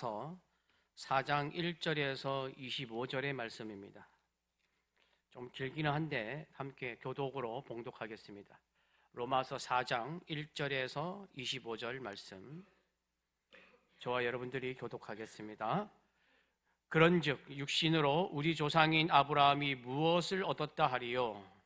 로마서 4장 1절에서 25절의 말씀입니다. 좀 길기는 한데 함께 교독으로 봉독하겠습니다. 로마서 4장 1절에서 25절 말씀, 저와 여러분들이 교독하겠습니다. 그런즉 육신으로 우리 조상인 아브라함이 무엇을 얻었다 하리요?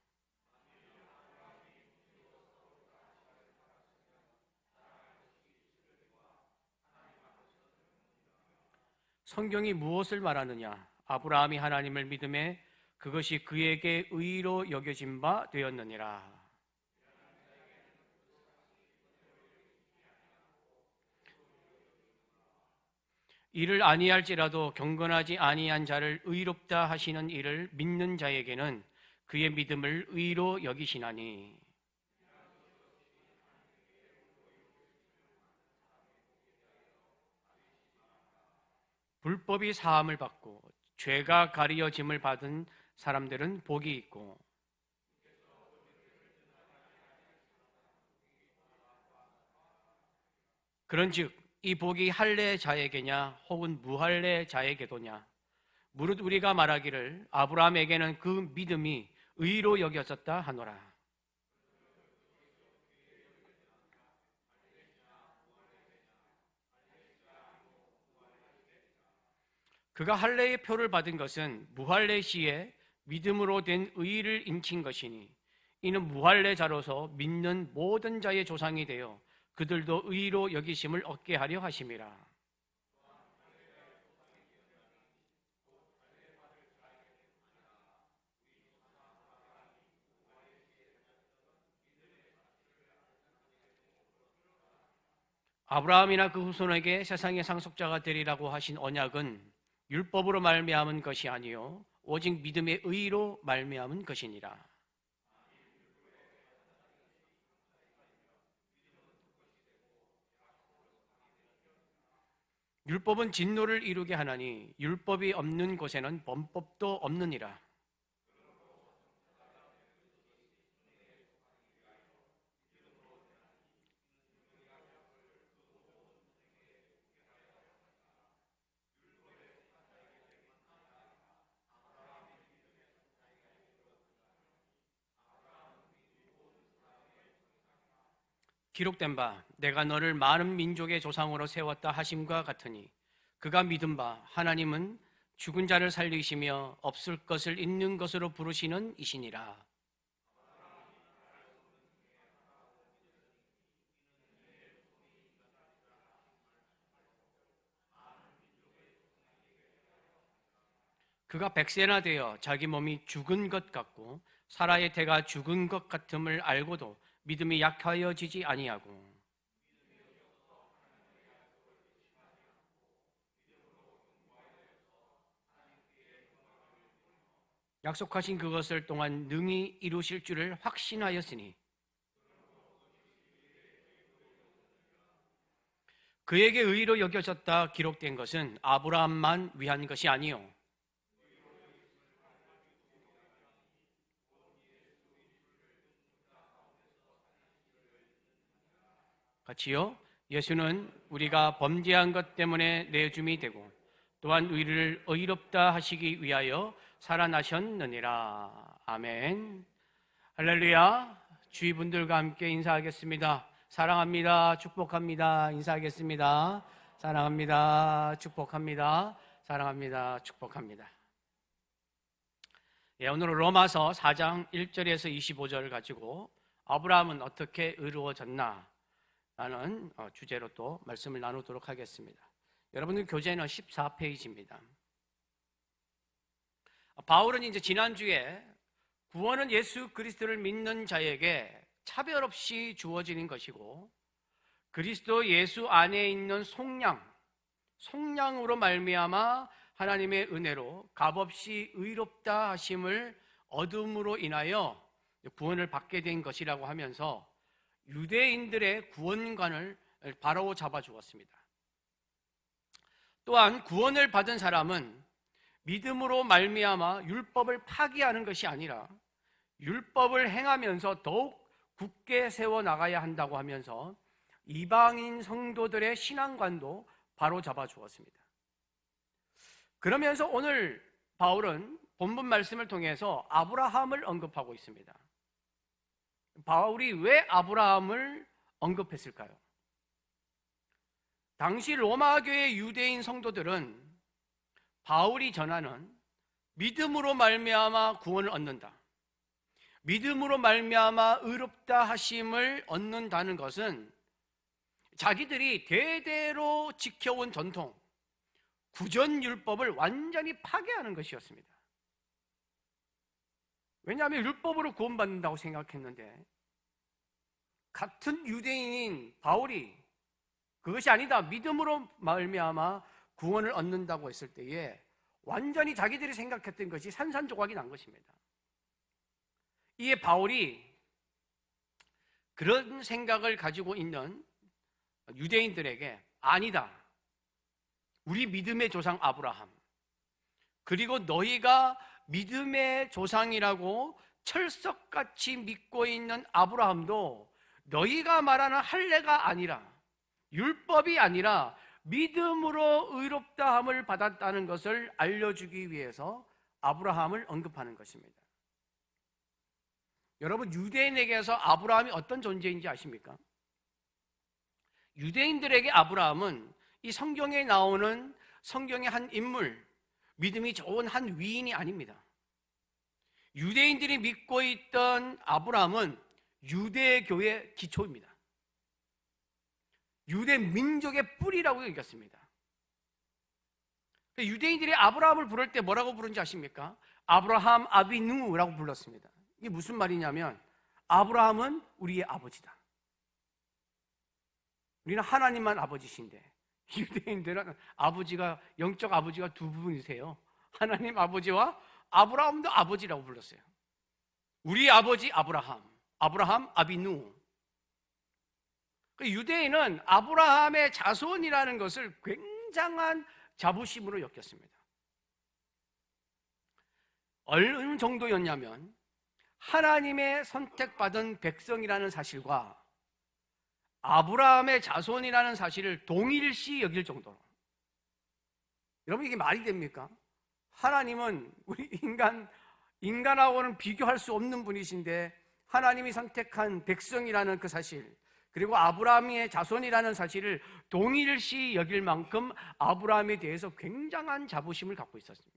성경이 무엇을 말하느냐? 아브라함이 하나님을 믿음에 그것이 그에게 의로 여겨진 바 되었느니라. 이를 아니할지라도 경건하지 아니한 자를 의롭다 하시는 이를 믿는 자에게는 그의 믿음을 의로 여기시나니. 불법이 사함을 받고 죄가 가리어짐을 받은 사람들은 복이 있고, 그런즉 이 복이 할례 자에게냐 혹은 무할례 자에게도냐? 무릇 우리가 말하기를 아브라함에게는 그 믿음이 의로 여겨졌다 하노라. 그가 할례의 표를 받은 것은 무할례 시에 믿음으로 된 의를 인친 것이니, 이는 무할례자로서 믿는 모든 자의 조상이 되어 그들도 의로 여기심을 얻게 하려 하심이라. 아브라함이나 그 후손에게 세상의 상속자가 되리라고 하신 언약은 율법으로 말미암은 것이 아니요 오직 믿음의 의로 말미암은 것이니라. 율법은 진노를 이루게 하나니 율법이 없는 곳에는 범법도 없느니라. 기록된 바 내가 너를 많은 민족의 조상으로 세웠다 하심과 같으니, 그가 믿은 바 하나님은 죽은 자를 살리시며 없을 것을 있는 것으로 부르시는 이시니라. 그가 100세나 되어 자기 몸이 죽은 것 같고 사라의 태가 죽은 것 같음을 알고도 믿음이 약하여지지 아니하고, 약속하신 그것을 또한 능히 이루실 줄을 확신하였으니, 그에게 의로 여겨졌다 기록된 것은 아브라함만 위한 것이 아니요 같이요 예수는 우리가 범죄한 것 때문에 내줌이 되고 또한 우리를 의롭다 하시기 위하여 살아나셨느니라. 아멘. 할렐루야. 주위 분들과 함께 인사하겠습니다. 사랑합니다. 축복합니다. 인사하겠습니다. 사랑합니다. 축복합니다. 사랑합니다. 축복합니다. 오늘은 로마서 4장 1절에서 25절을 가지고 아브라함은 어떻게 의로워졌나 라는 주제로 또 말씀을 나누도록 하겠습니다. 여러분들 교재는 14페이지입니다. 바울은 이제 지난주에 구원은 예수 그리스도를 믿는 자에게 차별 없이 주어지는 것이고, 그리스도 예수 안에 있는 속량으로 말미암아 하나님의 은혜로 값없이 의롭다 하심을 얻음으로 인하여 구원을 받게 된 것이라고 하면서 유대인들의 구원관을 바로 잡아 주었습니다. 또한 구원을 받은 사람은 믿음으로 말미암아 율법을 파기하는 것이 아니라 율법을 행하면서 더욱 굳게 세워 나가야 한다고 하면서 이방인 성도들의 신앙관도 바로 잡아 주었습니다. 그러면서 오늘 바울은 본문 말씀을 통해서 아브라함을 언급하고 있습니다. 바울이 왜 아브라함을 언급했을까요? 당시 로마 교회 유대인 성도들은 바울이 전하는 믿음으로 말미암아 구원을 얻는다, 믿음으로 말미암아 의롭다 하심을 얻는다는 것은 자기들이 대대로 지켜온 전통, 구전율법을 완전히 파괴하는 것이었습니다. 왜냐하면 율법으로 구원받는다고 생각했는데, 같은 유대인인 바울이 그것이 아니다, 믿음으로 말미암아 구원을 얻는다고 했을 때에 완전히 자기들이 생각했던 것이 산산조각이 난 것입니다. 이에 바울이 그런 생각을 가지고 있는 유대인들에게 아니다, 우리 믿음의 조상 아브라함, 그리고 너희가 믿음의 조상이라고 철석같이 믿고 있는 아브라함도 너희가 말하는 할례가 아니라, 율법이 아니라 믿음으로 의롭다함을 받았다는 것을 알려주기 위해서 아브라함을 언급하는 것입니다. 여러분, 유대인에게서 아브라함이 어떤 존재인지 아십니까? 유대인들에게 아브라함은 이 성경에 나오는 성경의 한 인물, 믿음이 좋은 한 위인이 아닙니다. 유대인들이 믿고 있던 아브라함은 유대교의 기초입니다. 유대 민족의 뿌리라고 여겼습니다. 유대인들이 아브라함을 부를 때 뭐라고 부른지 아십니까? 아브라함 아비누라고 불렀습니다. 이게 무슨 말이냐면 아브라함은 우리의 아버지다. 우리는 하나님만 아버지신데, 유대인들은 아버지가, 영적 아버지가 두 분이세요. 하나님 아버지와 아브라함도 아버지라고 불렀어요. 우리 아버지 아브라함, 아브라함 아비누. 유대인은 아브라함의 자손이라는 것을 굉장한 자부심으로 여겼습니다. 어느 정도였냐면 하나님의 선택받은 백성이라는 사실과 아브라함의 자손이라는 사실을 동일시 여길 정도로. 여러분, 이게 말이 됩니까? 하나님은 우리 인간하고는 비교할 수 없는 분이신데, 하나님이 선택한 백성이라는 그 사실, 그리고 아브라함의 자손이라는 사실을 동일시 여길 만큼 아브라함에 대해서 굉장한 자부심을 갖고 있었습니다.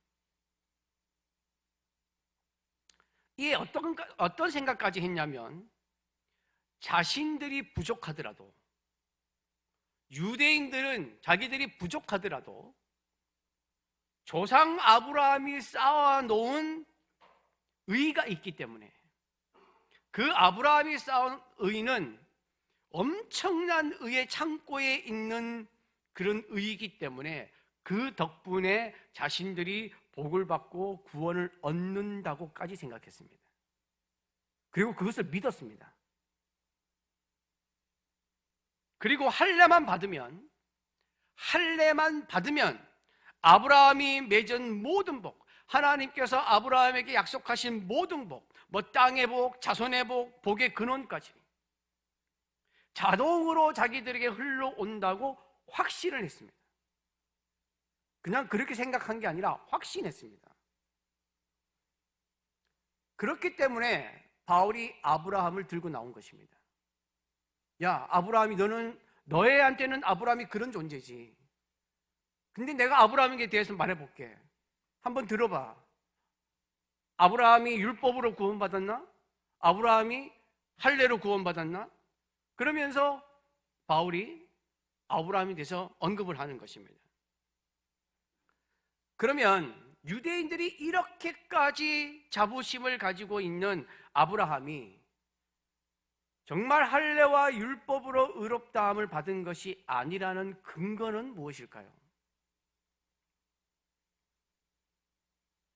이게 어떤 생각까지 했냐면, 자신들이 부족하더라도, 유대인들은 자기들이 부족하더라도 조상 아브라함이 쌓아놓은 의가 있기 때문에, 그 아브라함이 쌓은 의는 엄청난 의의 창고에 있는 그런 의이기 때문에 그 덕분에 자신들이 복을 받고 구원을 얻는다고까지 생각했습니다. 그리고 그것을 믿었습니다. 그리고 할례만 받으면 아브라함이 맺은 모든 복, 하나님께서 아브라함에게 약속하신 모든 복, 땅의 복, 자손의 복, 복의 근원까지 자동으로 자기들에게 흘러온다고 확신을 했습니다. 그냥 그렇게 생각한 게 아니라 확신했습니다. 그렇기 때문에 바울이 아브라함을 들고 나온 것입니다. 야, 아브라함이, 너희한테는 아브라함이 그런 존재지. 근데 내가 아브라함에 대해서 말해볼게. 한번 들어봐. 아브라함이 율법으로 구원받았나? 아브라함이 할례로 구원받았나? 그러면서 바울이 아브라함에 대해서 언급을 하는 것입니다. 그러면 유대인들이 이렇게까지 자부심을 가지고 있는 아브라함이 정말 할례와 율법으로 의롭다함을 받은 것이 아니라는 근거는 무엇일까요?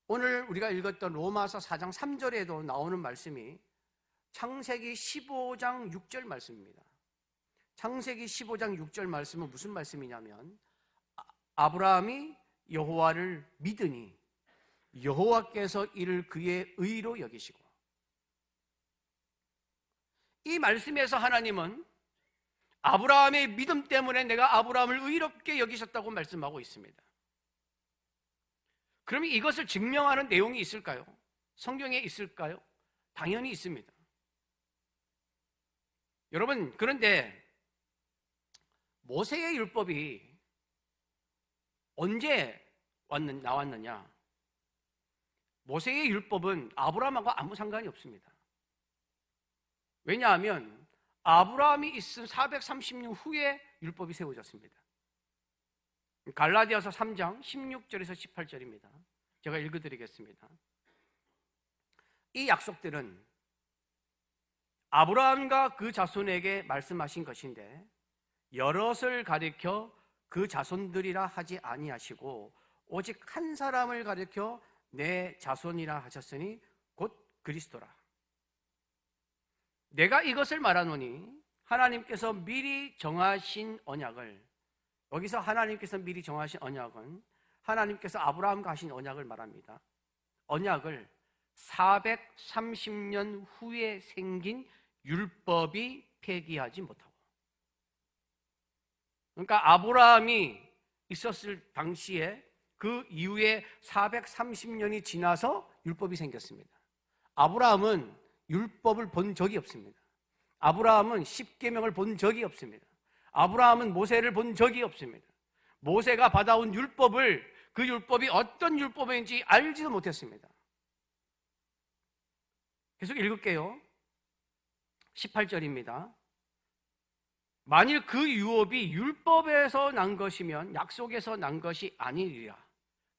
오늘 우리가 읽었던 로마서 4장 3절에도 나오는 말씀이 창세기 15장 6절 말씀입니다. 창세기 15장 6절 말씀은 무슨 말씀이냐면, 아브라함이 여호와를 믿으니 여호와께서 이를 그의 의로 여기시고. 이 말씀에서 하나님은 아브라함의 믿음 때문에 내가 아브라함을 의롭게 여기셨다고 말씀하고 있습니다. 그러면 이것을 증명하는 내용이 있을까요? 성경에 있을까요? 당연히 있습니다. 여러분, 그런데 모세의 율법이 언제 나왔느냐? 모세의 율법은 아브라함하고 아무 상관이 없습니다. 왜냐하면 아브라함이 있은 430년 후에 율법이 세워졌습니다. 갈라디아서 3장 16절에서 18절입니다. 제가 읽어드리겠습니다. 이 약속들은 아브라함과 그 자손에게 말씀하신 것인데 여럿을 가리켜 그 자손들이라 하지 아니하시고 오직 한 사람을 가리켜 내 자손이라 하셨으니 곧 그리스도라. 내가 이것을 말하노니 하나님께서 미리 정하신 언약을, 여기서 하나님께서 미리 정하신 언약은 하나님께서 아브라함과 하신 언약을 말합니다. 언약을 430년 후에 생긴 율법이 폐기하지 못하고, 그러니까 아브라함이 있었을 당시에 그 이후에 430년이 지나서 율법이 생겼습니다. 아브라함은 율법을 본 적이 없습니다. 아브라함은 십계명을 본 적이 없습니다. 아브라함은 모세를 본 적이 없습니다. 모세가 받아온 율법을, 그 율법이 어떤 율법인지 알지도 못했습니다. 계속 읽을게요. 18절입니다. 만일 그 유업이 율법에서 난 것이면 약속에서 난 것이 아니리라.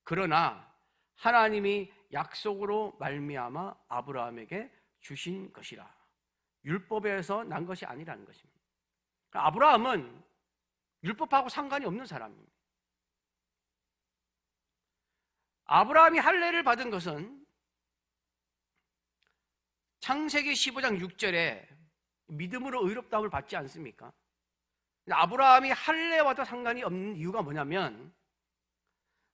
그러나 하나님이 약속으로 말미암아 아브라함에게 주신 것이라. 율법에서 난 것이 아니라는 것입니다. 그러니까 아브라함은 율법하고 상관이 없는 사람입니다. 아브라함이 할례를 받은 것은 창세기 15장 6절에 믿음으로 의롭다함을 받지 않습니까? 아브라함이 할례와도 상관이 없는 이유가 뭐냐면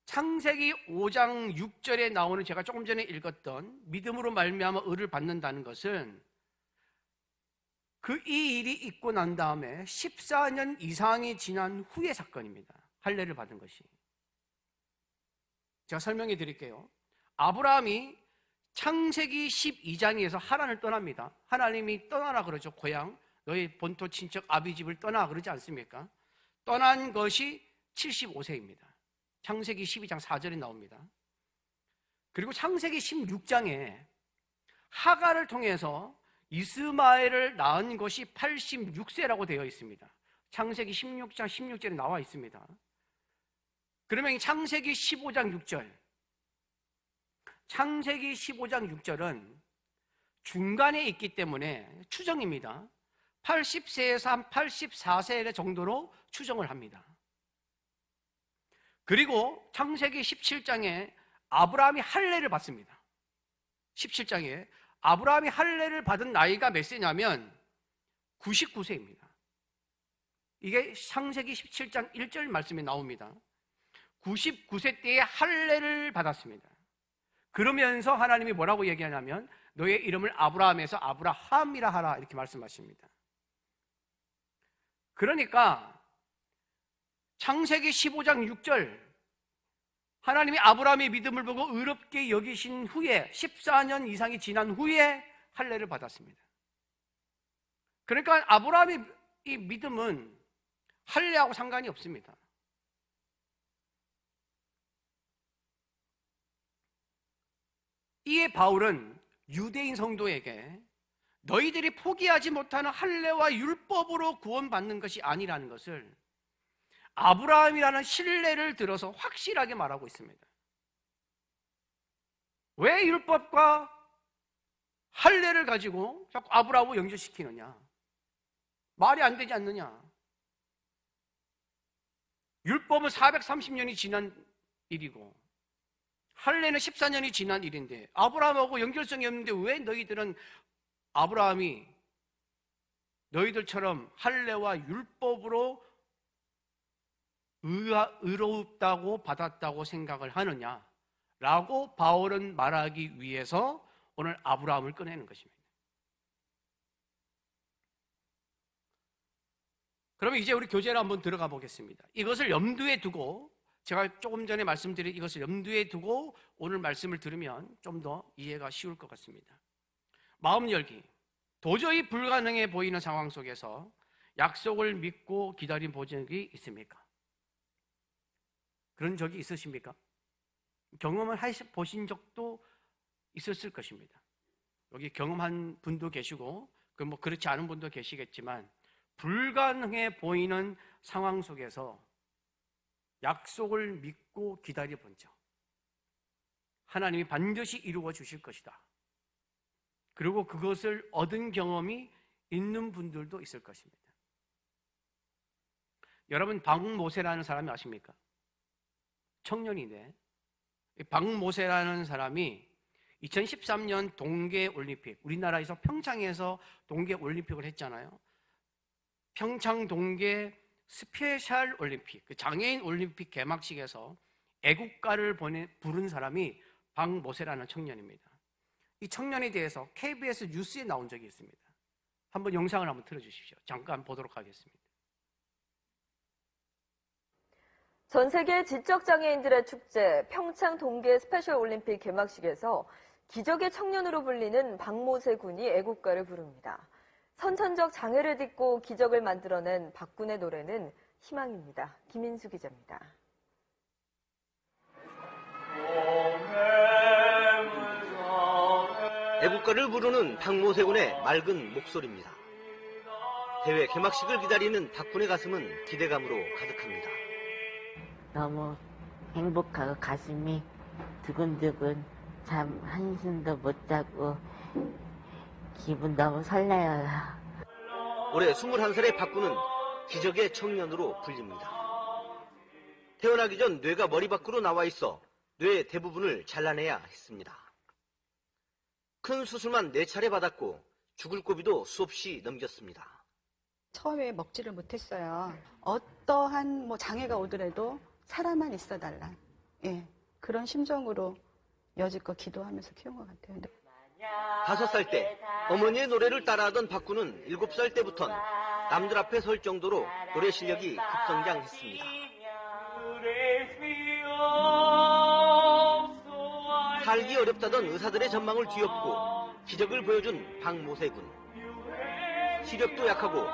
창세기 5장 6절에 나오는, 제가 조금 전에 읽었던 믿음으로 말미암아 의를 받는다는 것은 이 일이 있고 난 다음에 14년 이상이 지난 후의 사건입니다. 할례를 받은 것이. 제가 설명해 드릴게요. 아브라함이 창세기 12장에서 하란을 떠납니다. 하나님이 떠나라 그러죠. 고향, 너희 본토 친척 아비집을 떠나 그러지 않습니까? 떠난 것이 75세입니다. 창세기 12장 4절에 나옵니다. 그리고 창세기 16장에 하갈을 통해서 이스마엘을 낳은 것이 86세라고 되어 있습니다. 창세기 16장 16절에 나와 있습니다. 그러면 이 창세기 15장 6절, 창세기 15장 6절은 중간에 있기 때문에 추정입니다. 80세에서 한 84세 정도로 추정을 합니다. 그리고 창세기 17장에 아브라함이 할례를 받습니다. 17장에 아브라함이 할례를 받은 나이가 몇 세냐면 99세입니다. 이게 창세기 17장 1절 말씀에 나옵니다. 99세 때에 할례를 받았습니다. 그러면서 하나님이 뭐라고 얘기하냐면 너의 이름을 아브라함에서 아브라함이라 하라, 이렇게 말씀하십니다. 그러니까 창세기 15장 6절, 하나님이 아브라함의 믿음을 보고 의롭게 여기신 후에 14년 이상이 지난 후에 할례를 받았습니다. 그러니까 아브라함의 이 믿음은 할례하고 상관이 없습니다. 이에 바울은 유대인 성도에게 너희들이 포기하지 못하는 할례와 율법으로 구원받는 것이 아니라는 것을 아브라함이라는 신뢰를 들어서 확실하게 말하고 있습니다. 왜 율법과 할례를 가지고 자꾸 아브라함을 연결시키느냐? 말이 안 되지 않느냐? 율법은 430년이 지난 일이고 할례는 14년이 지난 일인데 아브라함하고 연결성이 없는데 왜 너희들은 아브라함이 너희들처럼 할례와 율법으로 의롭다고 받았다고 생각을 하느냐라고 바울은 말하기 위해서 오늘 아브라함을 꺼내는 것입니다. 그러면 이제 우리 교재로 한번 들어가 보겠습니다. 이것을 염두에 두고 제가 조금 전에 말씀드린 이것을 염두에 두고 오늘 말씀을 들으면 좀 더 이해가 쉬울 것 같습니다. 마음 열기. 도저히 불가능해 보이는 상황 속에서 약속을 믿고 기다린 적이 있습니까? 그런 적이 있으십니까? 경험을 보신 적도 있었을 것입니다. 여기 경험한 분도 계시고 그렇지 않은 분도 계시겠지만 불가능해 보이는 상황 속에서 약속을 믿고 기다려 본 적, 하나님이 반드시 이루어 주실 것이다. 그리고 그것을 얻은 경험이 있는 분들도 있을 것입니다. 여러분, 박모세라는 사람이 아십니까? 청년인데 박모세라는 사람이 2013년 동계올림픽, 우리나라에서 평창에서 동계올림픽을 했잖아요. 평창 동계 스페셜 올림픽, 장애인 올림픽 개막식에서 애국가를 부른 사람이 박모세라는 청년입니다. 이 청년에 대해서 KBS 뉴스에 나온 적이 있습니다. 한번 영상을 한번 틀어주십시오. 잠깐 보도록 하겠습니다. 전 세계 지적장애인들의 축제 평창 동계 스페셜 올림픽 개막식에서 기적의 청년으로 불리는 박모세 군이 애국가를 부릅니다. 선천적 장애를 딛고 기적을 만들어낸 박군의 노래는 희망입니다. 김인수 기자입니다. 애국가를 부르는 박모세 군의 맑은 목소리입니다. 대회 개막식을 기다리는 박군의 가슴은 기대감으로 가득합니다. 너무 행복하고 가슴이 두근두근 잠 한숨도 못 자고 기분 너무 설레요. 올해 21살의 박군은 기적의 청년으로 불립니다. 태어나기 전 뇌가 머리 밖으로 나와 있어 뇌의 대부분을 잘라내야 했습니다. 큰 수술만 4차례 받았고 죽을 고비도 수없이 넘겼습니다. 처음에 먹지를 못했어요. 어떠한 장애가 오더라도 살아만 있어달라. 그런 심정으로 여지껏 기도하면서 키운 것 같아요. 5살 때 어머니의 노래를 따라하던 박군은 7살 때부턴 남들 앞에 설 정도로 노래 실력이 급성장했습니다. 살기 어렵다던 의사들의 전망을 뒤엎고 기적을 보여준 박모세 군. 시력도 약하고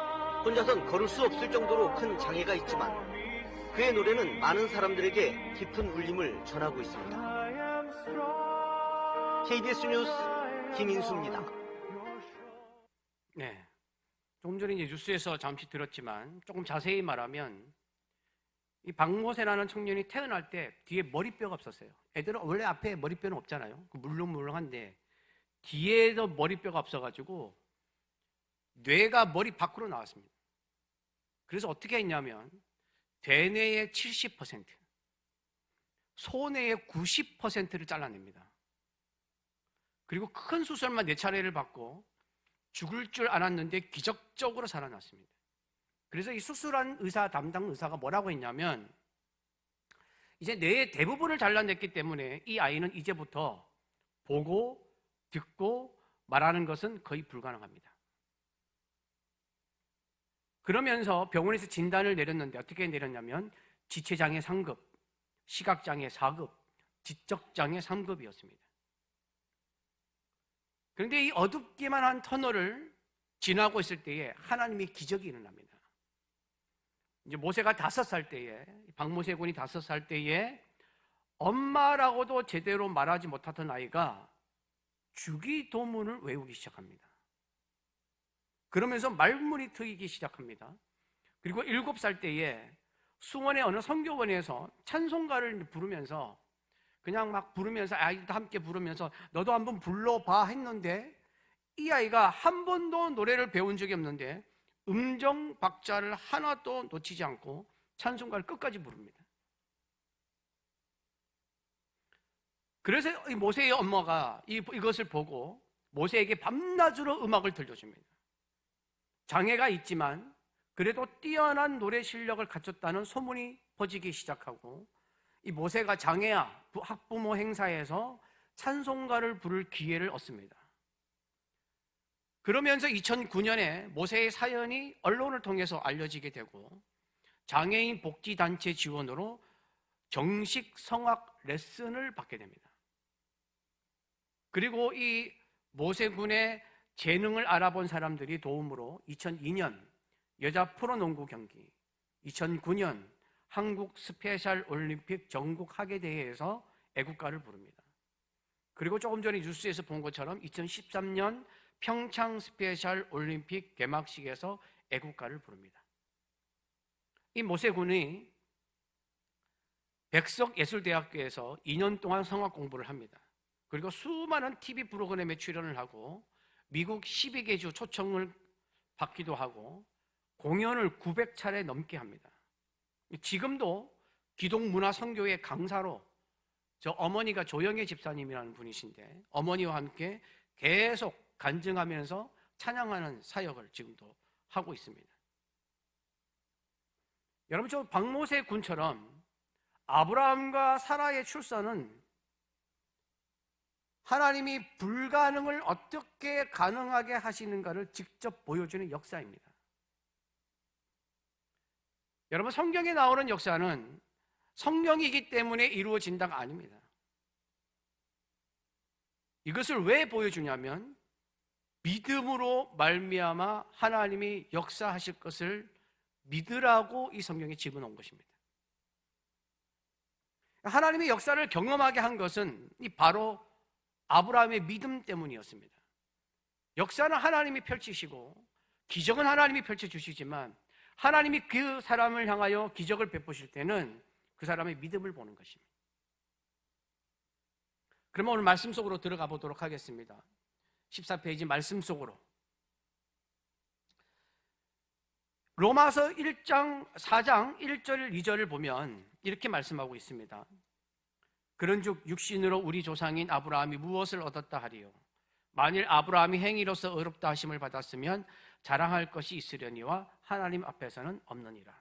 혼자선 걸을 수 없을 정도로 큰 장애가 있지만 그의 노래는 많은 사람들에게 깊은 울림을 전하고 있습니다. KBS 뉴스 김인수입니다. 네, 조금 전에 이제 뉴스에서 잠시 들었지만 조금 자세히 말하면 이 박모세라는 청년이 태어날 때 뒤에 머리뼈가 없었어요. 애들은 원래 앞에 머리뼈는 없잖아요. 물렁물렁한데 뒤에도 머리뼈가 없어가지고 뇌가 머리 밖으로 나왔습니다. 그래서 어떻게 했냐면 대뇌의 70%, 소뇌의 90%를 잘라냅니다. 그리고 큰 수술만 4차례를 받고 죽을 줄 알았는데 기적적으로 살아났습니다. 그래서 이 수술한 담당 의사가 뭐라고 했냐면 이제 뇌의 대부분을 잘라냈기 때문에 이 아이는 이제부터 보고 듣고 말하는 것은 거의 불가능합니다. 그러면서 병원에서 진단을 내렸는데 어떻게 내렸냐면 지체장애 3급, 시각장애 4급, 지적장애 3급이었습니다. 그런데 이 어둡기만 한 터널을 지나고 있을 때에 하나님의 기적이 일어납니다. 이제 모세가 5살 때에, 박모세 군이 5살 때에 엄마라고도 제대로 말하지 못하던 아이가 주기도문을 외우기 시작합니다. 그러면서 말문이 트이기 시작합니다. 그리고 7살 때에 수원의 어느 선교원에서 찬송가를 부르면서 그냥 막 부르면서 아이들도 함께 부르면서 너도 한번 불러봐 했는데 이 아이가 한 번도 노래를 배운 적이 없는데 음정 박자를 하나도 놓치지 않고 찬송가를 끝까지 부릅니다. 그래서 이 모세의 엄마가 이것을 보고 모세에게 밤낮으로 음악을 들려줍니다. 장애가 있지만 그래도 뛰어난 노래 실력을 갖췄다는 소문이 퍼지기 시작하고 이 모세가 장애아 학부모 행사에서 찬송가를 부를 기회를 얻습니다. 그러면서 2009년에 모세의 사연이 언론을 통해서 알려지게 되고 장애인 복지단체 지원으로 정식 성악 레슨을 받게 됩니다. 그리고 이 모세군의 재능을 알아본 사람들이 도움으로 2002년 여자 프로농구 경기, 2009년 한국 스페셜 올림픽 전국 하계대회에서 애국가를 부릅니다. 그리고 조금 전에 뉴스에서 본 것처럼 2013년 평창 스페셜 올림픽 개막식에서 애국가를 부릅니다. 이 모세군이 백석예술대학교에서 2년 동안 성악 공부를 합니다. 그리고 수많은 TV 프로그램에 출연을 하고 미국 12개 주 초청을 받기도 하고 공연을 900차례 넘게 합니다. 지금도 기독문화선교회 강사로 저 어머니가 조영애 집사님이라는 분이신데 어머니와 함께 계속 간증하면서 찬양하는 사역을 지금도 하고 있습니다. 여러분, 저 박모세 군처럼 아브라함과 사라의 출산은 하나님이 불가능을 어떻게 가능하게 하시는가를 직접 보여주는 역사입니다. 여러분, 성경에 나오는 역사는 성령이기 때문에 이루어진다가 아닙니다. 이것을 왜 보여주냐면 믿음으로 말미암아 하나님이 역사하실 것을 믿으라고 이 성경에 집어넣은 것입니다. 하나님의 역사를 경험하게 한 것은 바로 아브라함의 믿음 때문이었습니다. 역사는 하나님이 펼치시고 기적은 하나님이 펼쳐주시지만 하나님이 그 사람을 향하여 기적을 베푸실 때는 그 사람의 믿음을 보는 것입니다. 그러면 오늘 말씀 속으로 들어가 보도록 하겠습니다. 14페이지 말씀 속으로. 로마서 4장 1절 2절을 보면 이렇게 말씀하고 있습니다. 그런즉 육신으로 우리 조상인 아브라함이 무엇을 얻었다 하리요? 만일 아브라함이 행위로서 의롭다 하심을 받았으면 자랑할 것이 있으려니와 하나님 앞에서는 없느니라.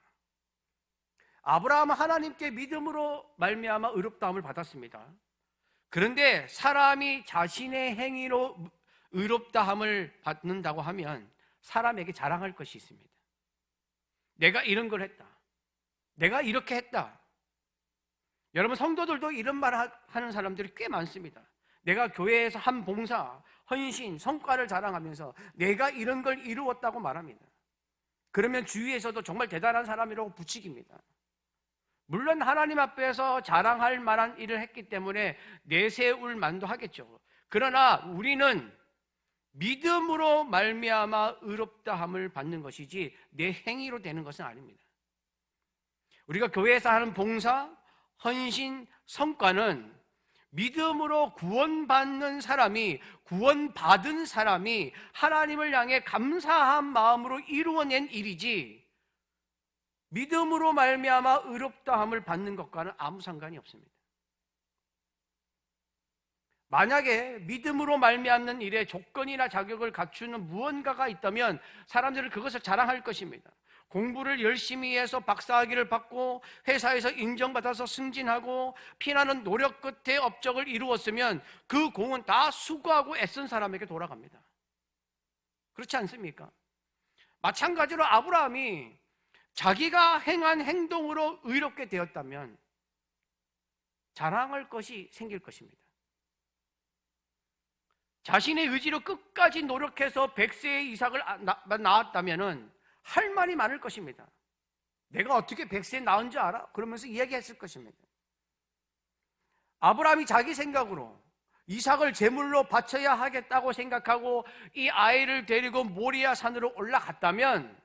아브라함은 하나님께 믿음으로 말미암아 의롭다함을 받았습니다. 그런데 사람이 자신의 행위로 의롭다함을 받는다고 하면 사람에게 자랑할 것이 있습니다. 내가 이런 걸 했다. 내가 이렇게 했다. 여러분, 성도들도 이런 말 하는 사람들이 꽤 많습니다. 내가 교회에서 한 봉사, 헌신, 성과를 자랑하면서 내가 이런 걸 이루었다고 말합니다. 그러면 주위에서도 정말 대단한 사람이라고 부추깁니다. 물론 하나님 앞에서 자랑할 만한 일을 했기 때문에 내세울 만도 하겠죠. 그러나 우리는 믿음으로 말미암아 의롭다함을 받는 것이지 내 행위로 되는 것은 아닙니다. 우리가 교회에서 하는 봉사, 헌신, 성과는 믿음으로 구원받는 사람이, 구원받은 사람이 하나님을 향해 감사한 마음으로 이루어낸 일이지 믿음으로 말미암아 의롭다함을 받는 것과는 아무 상관이 없습니다. 만약에 믿음으로 말미암는 일에 조건이나 자격을 갖추는 무언가가 있다면 사람들은 그것을 자랑할 것입니다. 공부를 열심히 해서 박사학위를 받고 회사에서 인정받아서 승진하고 피나는 노력 끝에 업적을 이루었으면 그 공은 다 수고하고 애쓴 사람에게 돌아갑니다. 그렇지 않습니까? 마찬가지로 아브라함이 자기가 행한 행동으로 의롭게 되었다면 자랑할 것이 생길 것입니다. 자신의 의지로 끝까지 노력해서 100세의 이삭을 낳았다면 할 말이 많을 것입니다. 내가 어떻게 100세에 낳은 줄 알아? 그러면서 이야기했을 것입니다. 아브라함이 자기 생각으로 이삭을 제물로 바쳐야 하겠다고 생각하고 이 아이를 데리고 모리아 산으로 올라갔다면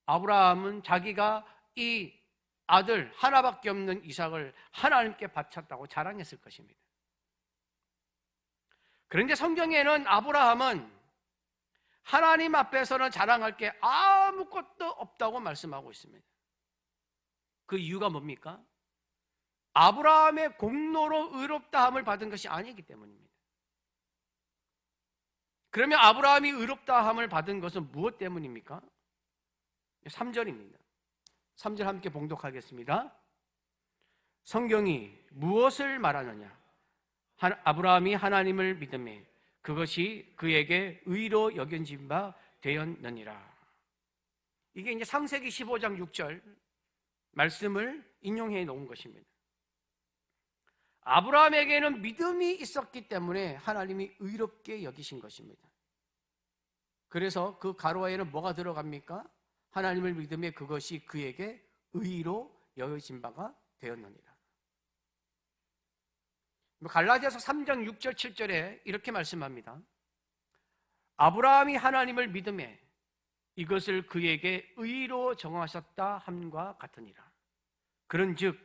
아브라함은 자기가 이 아들 하나밖에 없는 이삭을 하나님께 바쳤다고 자랑했을 것입니다. 그런데 성경에는 아브라함은 하나님 앞에서는 자랑할 게 아무것도 없다고 말씀하고 있습니다. 그 이유가 뭡니까? 아브라함의 공로로 의롭다함을 받은 것이 아니기 때문입니다. 그러면 아브라함이 의롭다함을 받은 것은 무엇 때문입니까? 3절입니다. 3절 함께 봉독하겠습니다. 성경이 무엇을 말하느냐? 아브라함이 하나님을 믿음에 그것이 그에게 의로 여겨진 바 되었느니라. 이게 이제 창세기 15장 6절 말씀을 인용해 놓은 것입니다. 아브라함에게는 믿음이 있었기 때문에 하나님이 의롭게 여기신 것입니다. 그래서 그 가로에는 뭐가 들어갑니까? 하나님을 믿음에 그것이 그에게 의로 여겨진 바가 되었느니라. 갈라디아서 3장 6절 7절에 이렇게 말씀합니다. 아브라함이 하나님을 믿음에 이것을 그에게 의로 정하셨다 함과 같으니라. 그런즉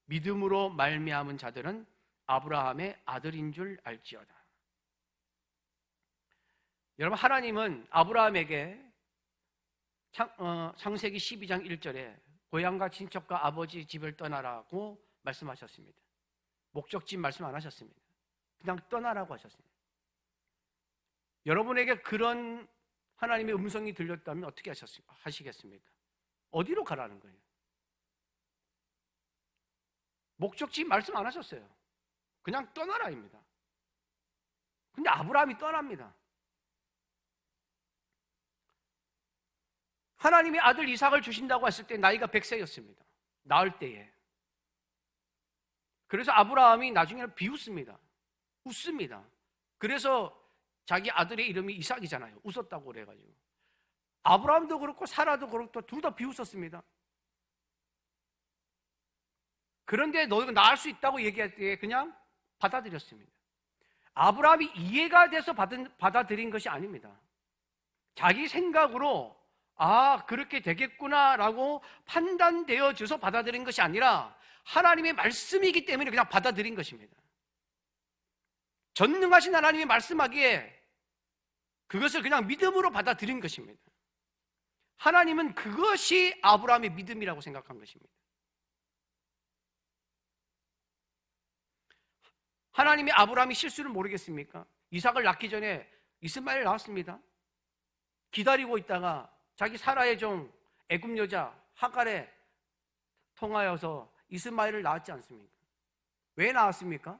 믿음으로 말미암은 자들은 아브라함의 아들인 줄 알지어다. 여러분, 하나님은 아브라함에게 창세기 12장 1절에 고향과 친척과 아버지 집을 떠나라고 말씀하셨습니다. 목적지 말씀 안 하셨습니다. 그냥 떠나라고 하셨습니다. 여러분에게 그런 하나님의 음성이 들렸다면 어떻게 하시겠습니까? 어디로 가라는 거예요? 목적지 말씀 안 하셨어요. 그냥 떠나라입니다. 근데 아브라함이 떠납니다. 하나님이 아들 이삭을 주신다고 했을 때 나이가 100세였습니다. 낳을 때에. 그래서 아브라함이 나중에는 비웃습니다. 웃습니다. 그래서 자기 아들의 이름이 이삭이잖아요. 웃었다고 그래가지고. 아브라함도 그렇고 사라도 그렇고 둘 다 비웃었습니다. 그런데 너희가 낳을 수 있다고 얘기할 때 그냥 받아들였습니다. 아브라함이 이해가 돼서 받아들인 것이 아닙니다. 자기 생각으로 그렇게 되겠구나라고 판단되어져서 받아들인 것이 아니라 하나님의 말씀이기 때문에 그냥 받아들인 것입니다. 전능하신 하나님이 말씀하기에 그것을 그냥 믿음으로 받아들인 것입니다. 하나님은 그것이 아브라함의 믿음이라고 생각한 것입니다. 하나님이 아브라함이 실수를 모르겠습니까? 이삭을 낳기 전에 이스마엘을 낳았습니다. 기다리고 있다가 자기 사라의 종 애굽 여자 하갈에 통하여서 이스마엘을 낳았지 않습니까? 왜 낳았습니까?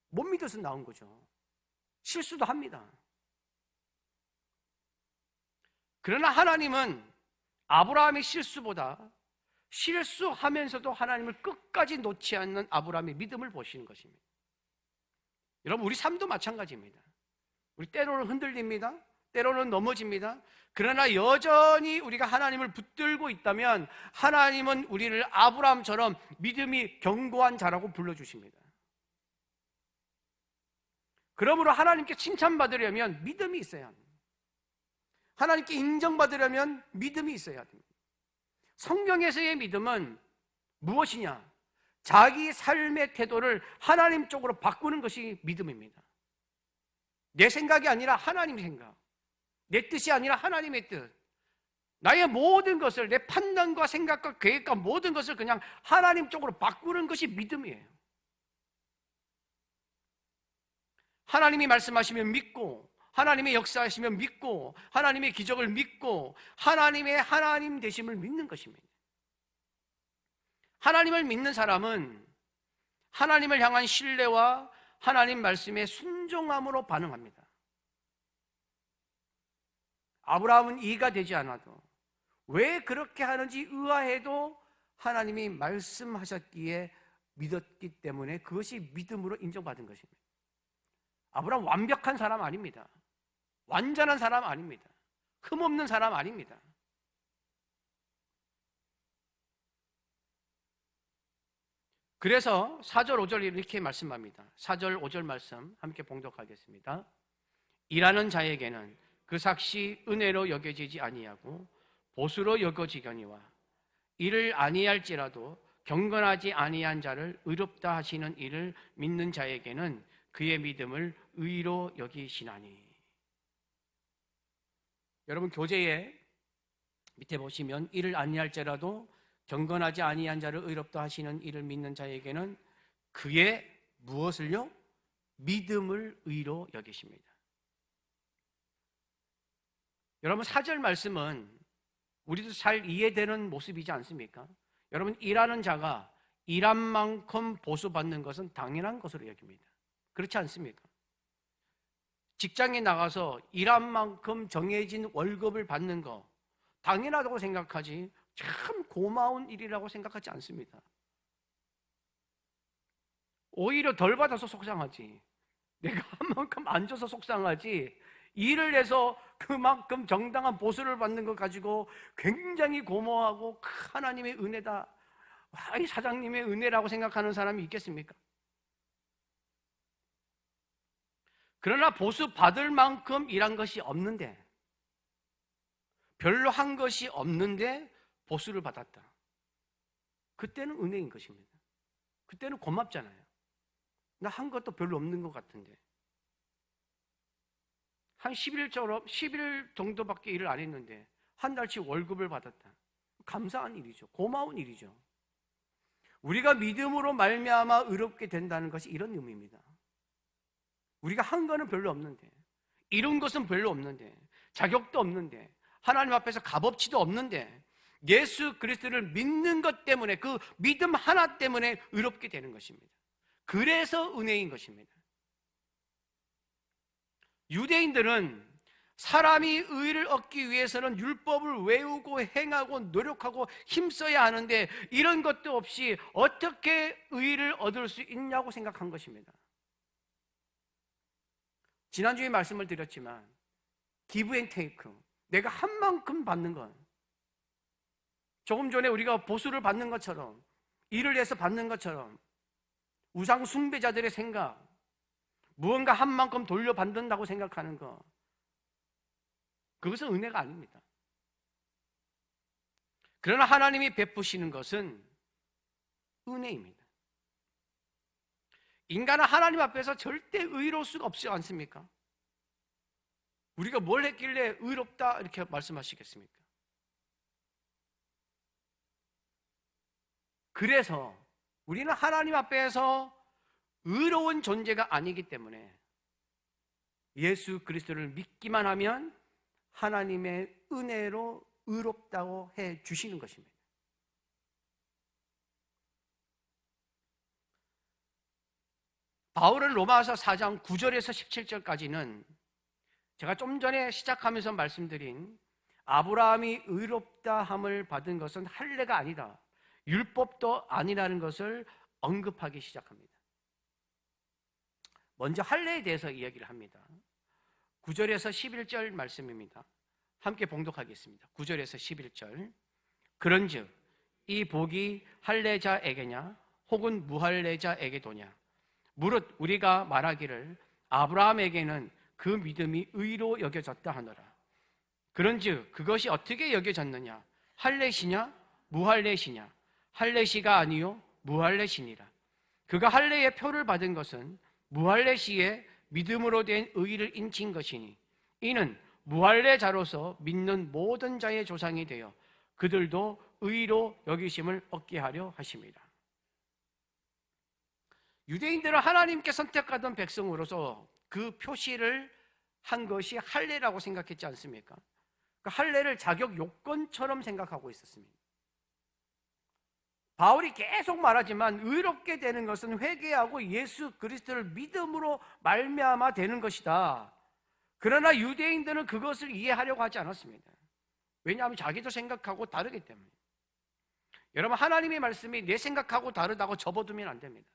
못 믿어서 낳은 거죠. 실수도 합니다. 그러나 하나님은 아브라함의 실수보다 실수하면서도 하나님을 끝까지 놓지 않는 아브라함의 믿음을 보시는 것입니다. 여러분, 우리 삶도 마찬가지입니다. 우리 때로는 흔들립니다. 때로는 넘어집니다. 그러나 여전히 우리가 하나님을 붙들고 있다면 하나님은 우리를 아브라함처럼 믿음이 견고한 자라고 불러주십니다. 그러므로 하나님께 칭찬받으려면 믿음이 있어야 합니다. 하나님께 인정받으려면 믿음이 있어야 됩니다. 성경에서의 믿음은 무엇이냐? 자기 삶의 태도를 하나님 쪽으로 바꾸는 것이 믿음입니다. 내 생각이 아니라 하나님의 생각, 내 뜻이 아니라 하나님의 뜻, 나의 모든 것을, 내 판단과 생각과 계획과 모든 것을 그냥 하나님 쪽으로 바꾸는 것이 믿음이에요. 하나님이 말씀하시면 믿고, 하나님의 역사하시면 믿고, 하나님의 기적을 믿고, 하나님의 하나님 되심을 믿는 것입니다. 하나님을 믿는 사람은 하나님을 향한 신뢰와 하나님 말씀에 순종함으로 반응합니다. 아브라함은 이해가 되지 않아도 왜 그렇게 하는지 의아해도 하나님이 말씀하셨기에 믿었기 때문에 그것이 믿음으로 인정받은 것입니다. 아브라함 완벽한 사람 아닙니다. 완전한 사람 아닙니다. 흠없는 사람 아닙니다. 그래서 4절 5절 이렇게 말씀합니다. 4절 5절 말씀 함께 봉독하겠습니다. 일하는 자에게는 그 삭시 은혜로 여겨지지 아니하고 보수로 여겨지거니와 이를 아니할지라도 경건하지 아니한 자를 의롭다 하시는 이를 믿는 자에게는 그의 믿음을 의로 여기시나니. 여러분, 교재에 밑에 보시면 이를 아니할지라도 경건하지 아니한 자를 의롭다 하시는 이를 믿는 자에게는 그의 무엇을요? 믿음을 의로 여기십니다. 여러분, 4절 말씀은 우리도 잘 이해되는 모습이지 않습니까? 여러분, 일하는 자가 일한 만큼 보수받는 것은 당연한 것으로 여깁니다. 그렇지 않습니까? 직장에 나가서 일한 만큼 정해진 월급을 받는 거 당연하다고 생각하지 참 고마운 일이라고 생각하지 않습니다. 오히려 덜 받아서 속상하지. 내가 한 만큼 안 줘서 속상하지. 일을 해서 그만큼 정당한 보수를 받는 것 가지고 굉장히 고마워하고 하나님의 은혜다, 와, 이 사장님의 은혜라고 생각하는 사람이 있겠습니까? 그러나 보수 받을 만큼 일한 것이 없는데, 별로 한 것이 없는데 보수를 받았다. 그때는 은혜인 것입니다. 그때는 고맙잖아요. 나 한 것도 별로 없는 것 같은데 한 10일 정도밖에 일을 안 했는데 한 달치 월급을 받았다. 감사한 일이죠. 고마운 일이죠. 우리가 믿음으로 말미암아 의롭게 된다는 것이 이런 의미입니다. 우리가 한 거는 별로 없는데, 이룬 것은 별로 없는데, 자격도 없는데, 하나님 앞에서 값어치도 없는데 예수 그리스도를 믿는 것 때문에, 그 믿음 하나 때문에 의롭게 되는 것입니다. 그래서 은혜인 것입니다. 유대인들은 사람이 의를 얻기 위해서는 율법을 외우고 행하고 노력하고 힘써야 하는데, 이런 것도 없이 어떻게 의를 얻을 수 있냐고 생각한 것입니다. 지난주에 말씀을 드렸지만 기브 앤 테이크, 내가 한 만큼 받는 것, 조금 전에 우리가 보수를 받는 것처럼, 일을 해서 받는 것처럼, 우상 숭배자들의 생각, 무언가 한 만큼 돌려받는다고 생각하는 것, 그것은 은혜가 아닙니다. 그러나 하나님이 베푸시는 것은 은혜입니다. 인간은 하나님 앞에서 절대 의로울 수가 없지 않습니까? 우리가 뭘 했길래 의롭다 이렇게 말씀하시겠습니까? 그래서 우리는 하나님 앞에서 의로운 존재가 아니기 때문에 예수 그리스도를 믿기만 하면 하나님의 은혜로 의롭다고 해 주시는 것입니다. 바울은 로마서 4장 9절에서 17절까지는 제가 좀 전에 시작하면서 말씀드린 아브라함이 의롭다 함을 받은 것은 할례가 아니다, 율법도 아니라는 것을 언급하기 시작합니다. 먼저 할례에 대해서 이야기를 합니다. 9절에서 11절 말씀입니다. 함께 봉독하겠습니다. 9절에서 11절. 그런즉 이 복이 할례자에게냐 혹은 무할례자에게도냐? 무릇 우리가 말하기를 아브라함에게는 그 믿음이 의로 여겨졌다 하노라. 그런즉 그것이 어떻게 여겨졌느냐? 할례시냐 무할례시냐? 할례시가 아니요 무할례시니라. 그가 할례의 표를 받은 것은 무할례시에 믿음으로 된 의를 인친 것이니, 이는 무할례자로서 믿는 모든 자의 조상이 되어 그들도 의로 여기심을 얻게 하려 하심이라. 유대인들은 하나님께 선택하던 백성으로서 그 표시를 한 것이 할례라고 생각했지 않습니까? 그 할례를 자격 요건처럼 생각하고 있었습니다. 바울이 계속 말하지만 의롭게 되는 것은 회개하고 예수 그리스도를 믿음으로 말미암아 되는 것이다. 그러나 유대인들은 그것을 이해하려고 하지 않았습니다. 왜냐하면 자기도 생각하고 다르기 때문에. 여러분, 하나님의 말씀이 내 생각하고 다르다고 접어두면 안 됩니다.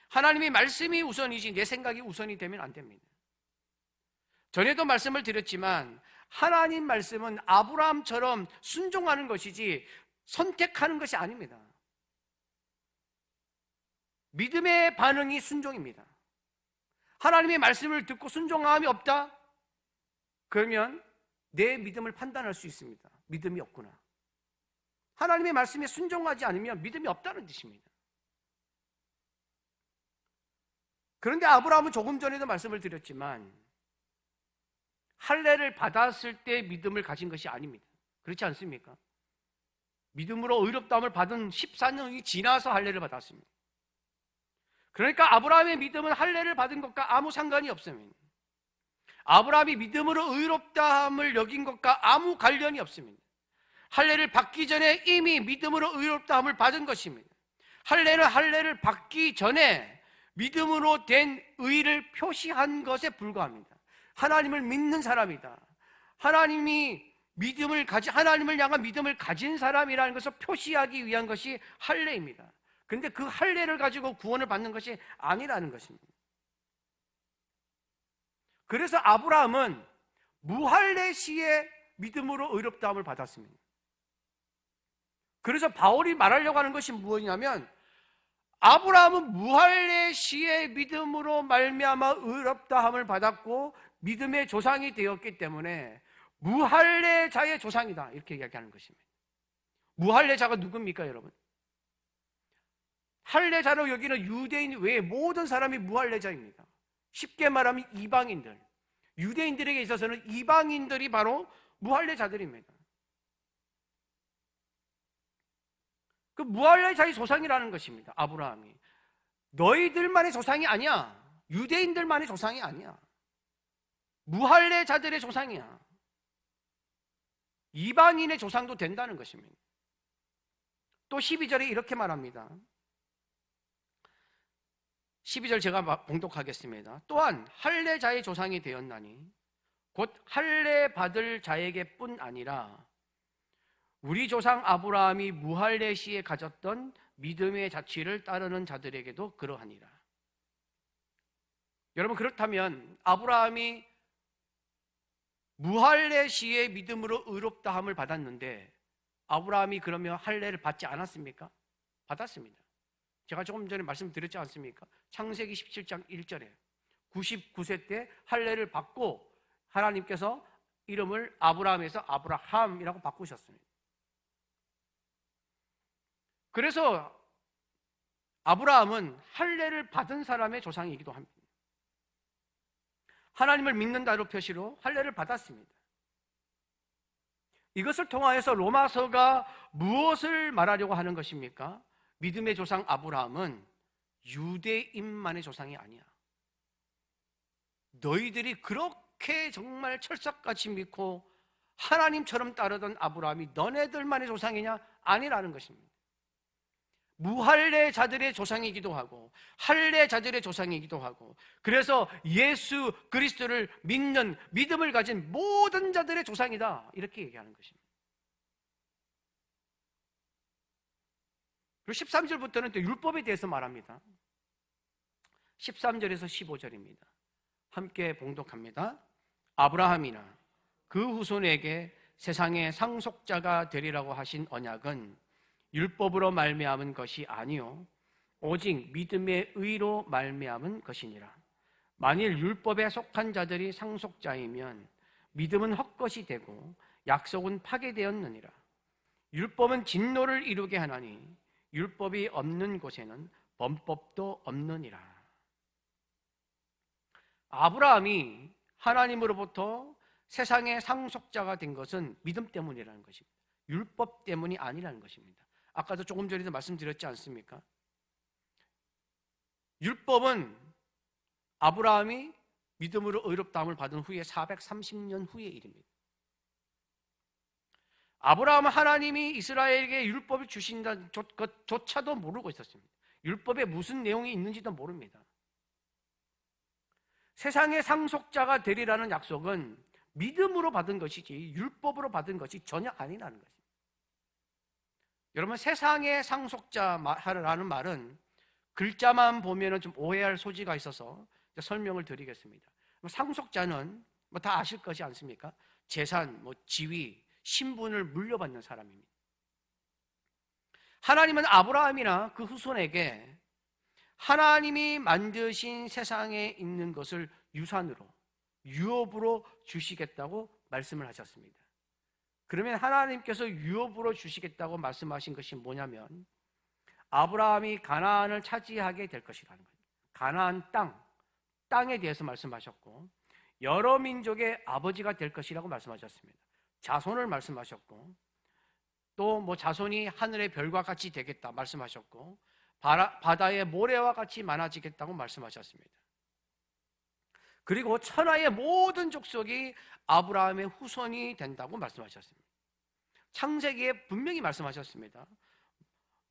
하나님의 말씀이 우선이지 내 생각이 우선이 되면 안 됩니다. 전에도 말씀을 드렸지만 하나님 말씀은 아브라함처럼 순종하는 것이지 선택하는 것이 아닙니다. 믿음의 반응이 순종입니다. 하나님의 말씀을 듣고 순종함이 없다? 그러면 내 믿음을 판단할 수 있습니다. 믿음이 없구나. 하나님의 말씀에 순종하지 않으면 믿음이 없다는 뜻입니다. 그런데 아브라함은 조금 전에도 말씀을 드렸지만 할례를 받았을 때 믿음을 가진 것이 아닙니다. 그렇지 않습니까? 믿음으로 의롭다함을 받은 14년이 지나서 할례를 받았습니다. 그러니까 아브라함의 믿음은 할례를 받은 것과 아무 상관이 없습니다. 아브라함이 믿음으로 의롭다함을 여긴 것과 아무 관련이 없습니다. 할례를 받기 전에 이미 믿음으로 의롭다함을 받은 것입니다. 할례는 할례를 받기 전에 믿음으로 된 의를 표시한 것에 불과합니다. 하나님을 믿는 사람이다, 하나님이 하나님을 향한 믿음을 가진 사람이라는 것을 표시하기 위한 것이 할례입니다. 근데 그 할례를 가지고 구원을 받는 것이 아니라는 것입니다. 그래서 아브라함은 무할례 시에 믿음으로 의롭다함을 받았습니다. 그래서 바울이 말하려고 하는 것이 무엇이냐면, 아브라함은 무할례 시에 믿음으로 말미암아 의롭다함을 받았고 믿음의 조상이 되었기 때문에 무할례자의 조상이다, 이렇게 이야기하는 것입니다. 무할례자가 누굽니까, 여러분? 할례자로 여기는 유대인 외에 모든 사람이 무할례자입니다. 쉽게 말하면 이방인들, 유대인들에게 있어서는 이방인들이 바로 무할례자들입니다. 그 무할례자의 조상이라는 것입니다. 아브라함이 너희들만의 조상이 아니야. 유대인들만의 조상이 아니야. 무할례자들의 조상이야. 이방인의 조상도 된다는 것입니다. 또 12절에 이렇게 말합니다. 12절 제가 봉독하겠습니다. 또한 할례자의 조상이 되었나니 곧 할례 받을 자에게 뿐 아니라 우리 조상 아브라함이 무할례 시에 가졌던 믿음의 자취를 따르는 자들에게도 그러하니라. 여러분, 그렇다면 아브라함이 무할례 시에 믿음으로 의롭다함을 받았는데 아브라함이 그러면 할례를 받지 않았습니까? 받았습니다. 제가 조금 전에 말씀드렸지 않습니까? 창세기 17장 1절에 99세 때 할례를 받고 하나님께서 이름을 아브라함에서 아브라함이라고 바꾸셨습니다. 그래서 아브라함은 할례를 받은 사람의 조상이기도 합니다. 하나님을 믿는다로 표시로 할례를 받았습니다. 이것을 통하여서 로마서가 무엇을 말하려고 하는 것입니까? 믿음의 조상 아브라함은 유대인만의 조상이 아니야. 너희들이 그렇게 정말 철석같이 믿고 하나님처럼 따르던 아브라함이 너네들만의 조상이냐? 아니라는 것입니다. 무할례자들의 조상이기도 하고 할례자들의 조상이기도 하고, 그래서 예수 그리스도를 믿는 믿음을 가진 모든 자들의 조상이다, 이렇게 얘기하는 것입니다. 그리고 13절부터는 또 율법에 대해서 말합니다. 13절에서 15절입니다. 함께 봉독합니다. 아브라함이나 그 후손에게 세상의 상속자가 되리라고 하신 언약은 율법으로 말미암은 것이 아니요 오직 믿음의 의로 말미암은 것이니라. 만일 율법에 속한 자들이 상속자이면 믿음은 헛것이 되고 약속은 파괴되었느니라. 율법은 진노를 이루게 하나니 율법이 없는 곳에는 범법도 없느니라. 아브라함이 하나님으로부터 세상의 상속자가 된 것은 믿음 때문이라는 것입니다. 율법 때문이 아니라는 것입니다. 아까도 조금 전에도 말씀드렸지 않습니까? 율법은 아브라함이 믿음으로 의롭다함을 받은 후에 430년 후의 일입니다. 아브라함은 하나님이 이스라엘에게 율법을 주신다는 것조차도 모르고 있었습니다. 율법에 무슨 내용이 있는지도 모릅니다. 세상의 상속자가 되리라는 약속은 믿음으로 받은 것이지 율법으로 받은 것이 전혀 아니라는 것입니다. 여러분, 세상의 상속자라는 말은 글자만 보면 좀 오해할 소지가 있어서 설명을 드리겠습니다. 상속자는 다 아실 것이 않습니까? 재산, 지위, 신분을 물려받는 사람입니다. 하나님은 아브라함이나 그 후손에게 하나님이 만드신 세상에 있는 것을 유산으로, 유업으로 주시겠다고 말씀을 하셨습니다. 그러면 하나님께서 유업으로 주시겠다고 말씀하신 것이 뭐냐면 아브라함이 가나안을 차지하게 될 것이라는 거예요. 가나안 땅에 대해서 말씀하셨고 여러 민족의 아버지가 될 것이라고 말씀하셨습니다. 자손을 말씀하셨고 또 자손이 하늘의 별과 같이 되겠다 말씀하셨고 바다의 모래와 같이 많아지겠다고 말씀하셨습니다. 그리고 천하의 모든 족속이 아브라함의 후손이 된다고 말씀하셨습니다. 창세기에 분명히 말씀하셨습니다.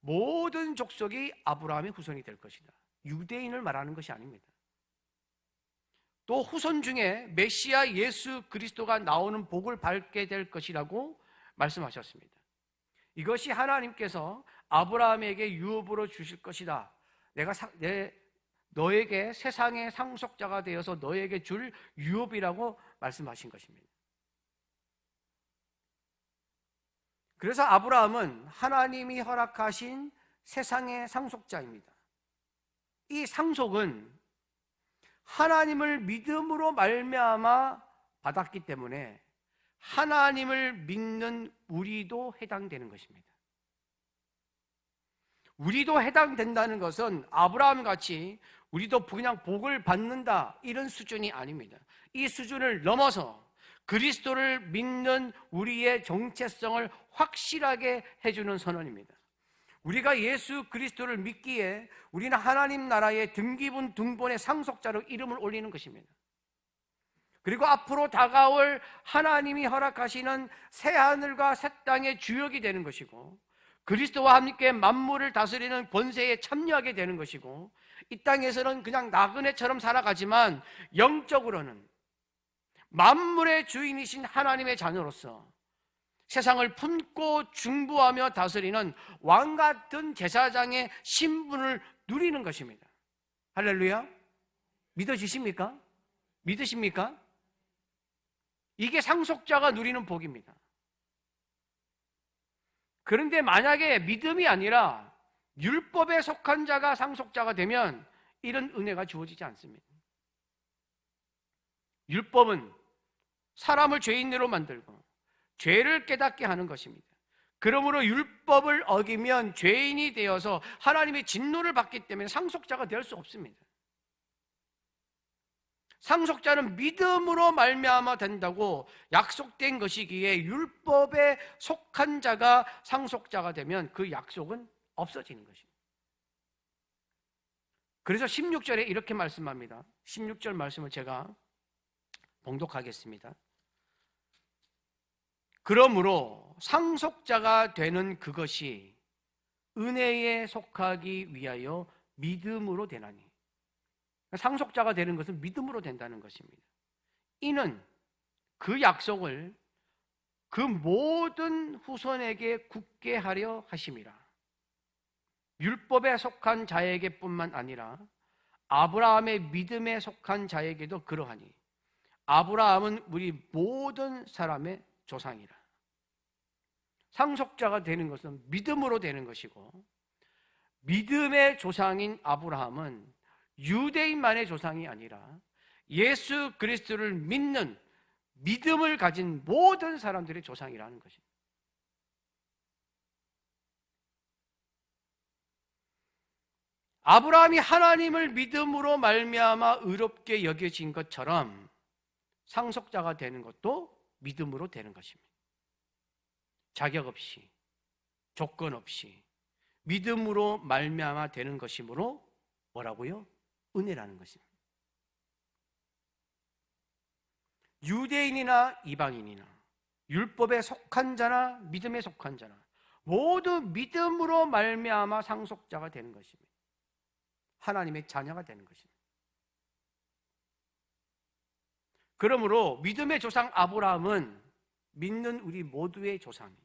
모든 족속이 아브라함의 후손이 될 것이다. 유대인을 말하는 것이 아닙니다. 또 후손 중에 메시아 예수 그리스도가 나오는 복을 받게 될 것이라고 말씀하셨습니다. 이것이 하나님께서 아브라함에게 유업으로 주실 것이다. 너에게 세상의 상속자가 되어서 너에게 줄 유업이라고 말씀하신 것입니다. 그래서 아브라함은 하나님이 허락하신 세상의 상속자입니다. 이 상속은 하나님을 믿음으로 말미암아 받았기 때문에 하나님을 믿는 우리도 해당되는 것입니다. 우리도 해당된다는 것은 아브라함 같이 우리도 그냥 복을 받는다 이런 수준이 아닙니다. 이 수준을 넘어서 그리스도를 믿는 우리의 정체성을 확실하게 해주는 선언입니다. 우리가 예수 그리스도를 믿기에 우리는 하나님 나라의 등기분 등본의 상속자로 이름을 올리는 것입니다. 그리고 앞으로 다가올 하나님이 허락하시는 새하늘과 새 땅의 주역이 되는 것이고, 그리스도와 함께 만물을 다스리는 권세에 참여하게 되는 것이고, 이 땅에서는 그냥 나그네처럼 살아가지만 영적으로는 만물의 주인이신 하나님의 자녀로서 세상을 품고 중부하며 다스리는 왕 같은 제사장의 신분을 누리는 것입니다. 할렐루야. 믿어지십니까? 믿으십니까? 이게 상속자가 누리는 복입니다. 그런데 만약에 믿음이 아니라 율법에 속한 자가 상속자가 되면 이런 은혜가 주어지지 않습니다. 율법은 사람을 죄인으로 만들고 죄를 깨닫게 하는 것입니다. 그러므로 율법을 어기면 죄인이 되어서 하나님의 진노를 받기 때문에 상속자가 될 수 없습니다. 상속자는 믿음으로 말미암아 된다고 약속된 것이기에 율법에 속한 자가 상속자가 되면 그 약속은 없어지는 것입니다. 그래서 16절에 이렇게 말씀합니다. 16절 말씀을 제가 봉독하겠습니다. 그러므로 상속자가 되는 그것이 은혜에 속하기 위하여 믿음으로 되나니. 상속자가 되는 것은 믿음으로 된다는 것입니다. 이는 그 약속을 그 모든 후손에게 굳게 하려 하심이라. 율법에 속한 자에게뿐만 아니라 아브라함의 믿음에 속한 자에게도 그러하니 아브라함은 우리 모든 사람의 조상이라. 상속자가 되는 것은 믿음으로 되는 것이고, 믿음의 조상인 아브라함은 유대인만의 조상이 아니라 예수 그리스도를 믿는 믿음을 가진 모든 사람들의 조상이라는 것입니다. 아브라함이 하나님을 믿음으로 말미암아 의롭게 여겨진 것처럼 상속자가 되는 것도 믿음으로 되는 것입니다. 자격 없이, 조건 없이 믿음으로 말미암아 되는 것이므로 뭐라고요? 은혜라는 것입니다. 유대인이나 이방인이나 율법에 속한 자나 믿음에 속한 자나 모두 믿음으로 말미암아 상속자가 되는 것입니다. 하나님의 자녀가 되는 것입니다. 그러므로 믿음의 조상 아브라함은 믿는 우리 모두의 조상입니다.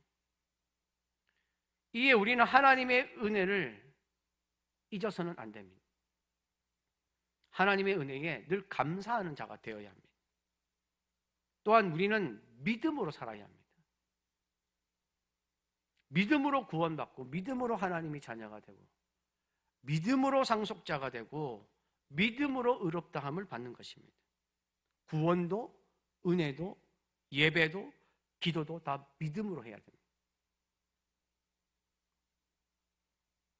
이에 우리는 하나님의 은혜를 잊어서는 안 됩니다. 하나님의 은혜에 늘 감사하는 자가 되어야 합니다. 또한 우리는 믿음으로 살아야 합니다. 믿음으로 구원받고 믿음으로 하나님이 자녀가 되고 믿음으로 상속자가 되고 믿음으로 의롭다함을 받는 것입니다. 구원도 은혜도 예배도 기도도 다 믿음으로 해야 됩니다.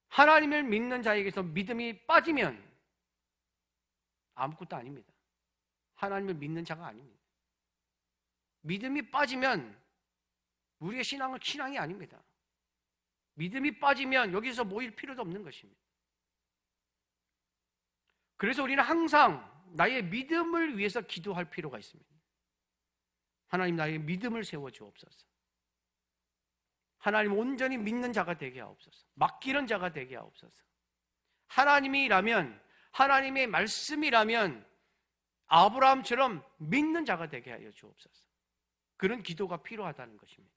하나님을 믿는 자에게서 믿음이 빠지면 아무것도 아닙니다. 하나님을 믿는 자가 아닙니다. 믿음이 빠지면 우리의 신앙이 아닙니다. 믿음이 빠지면 여기서 모일 필요도 없는 것입니다. 그래서 우리는 항상 나의 믿음을 위해서 기도할 필요가 있습니다. 하나님, 나의 믿음을 세워주옵소서. 하나님, 온전히 믿는 자가 되게 하옵소서. 맡기는 자가 되게 하옵소서. 하나님이라면, 하나님의 말씀이라면 아브라함처럼 믿는 자가 되게 하여 주옵소서. 그런 기도가 필요하다는 것입니다.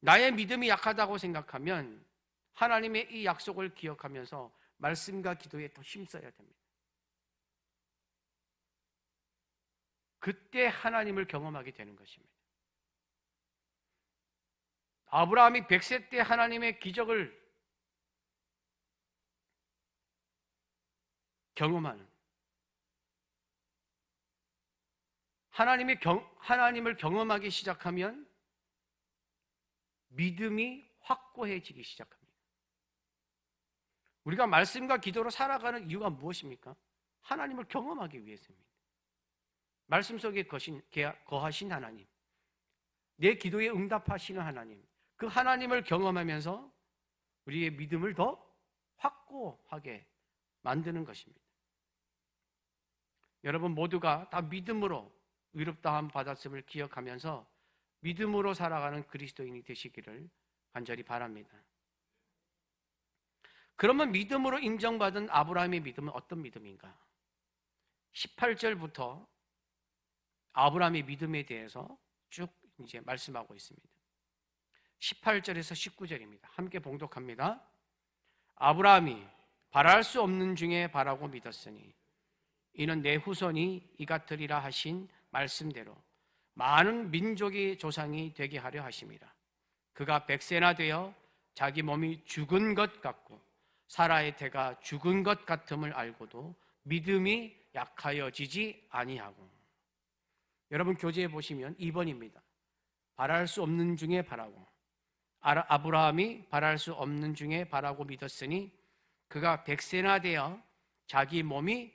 나의 믿음이 약하다고 생각하면 하나님의 이 약속을 기억하면서 말씀과 기도에 더 힘써야 됩니다. 그때 하나님을 경험하게 되는 것입니다. 아브라함이 100세 때 하나님의 기적을 경험하는, 하나님을 경험하기 시작하면 믿음이 확고해지기 시작합니다. 우리가 말씀과 기도로 살아가는 이유가 무엇입니까? 하나님을 경험하기 위해서입니다. 말씀 속에 거하신 하나님, 내 기도에 응답하시는 하나님, 그 하나님을 경험하면서 우리의 믿음을 더 확고하게 만드는 것입니다. 여러분 모두가 다 믿음으로 의롭다함 받았음을 기억하면서 믿음으로 살아가는 그리스도인이 되시기를 간절히 바랍니다. 그러면 믿음으로 인정받은 아브라함의 믿음은 어떤 믿음인가? 18절부터 아브라함의 믿음에 대해서 쭉 이제 말씀하고 있습니다. 18절에서 19절입니다. 함께 봉독합니다. 아브라함이 바랄 수 없는 중에 바라고 믿었으니 이는 내 후손이 이같으리라 하신 말씀대로 많은 민족의 조상이 되게 하려 하심이라. 그가 100세나 되어 자기 몸이 죽은 것 같고 사라의 태가 죽은 것 같음을 알고도 믿음이 약하여지지 아니하고. 여러분 교재에 보시면 2번입니다. 바랄 수 없는 중에 바라고. 아브라함이 바랄 수 없는 중에 바라고 믿었으니 그가 100세나 되어 자기 몸이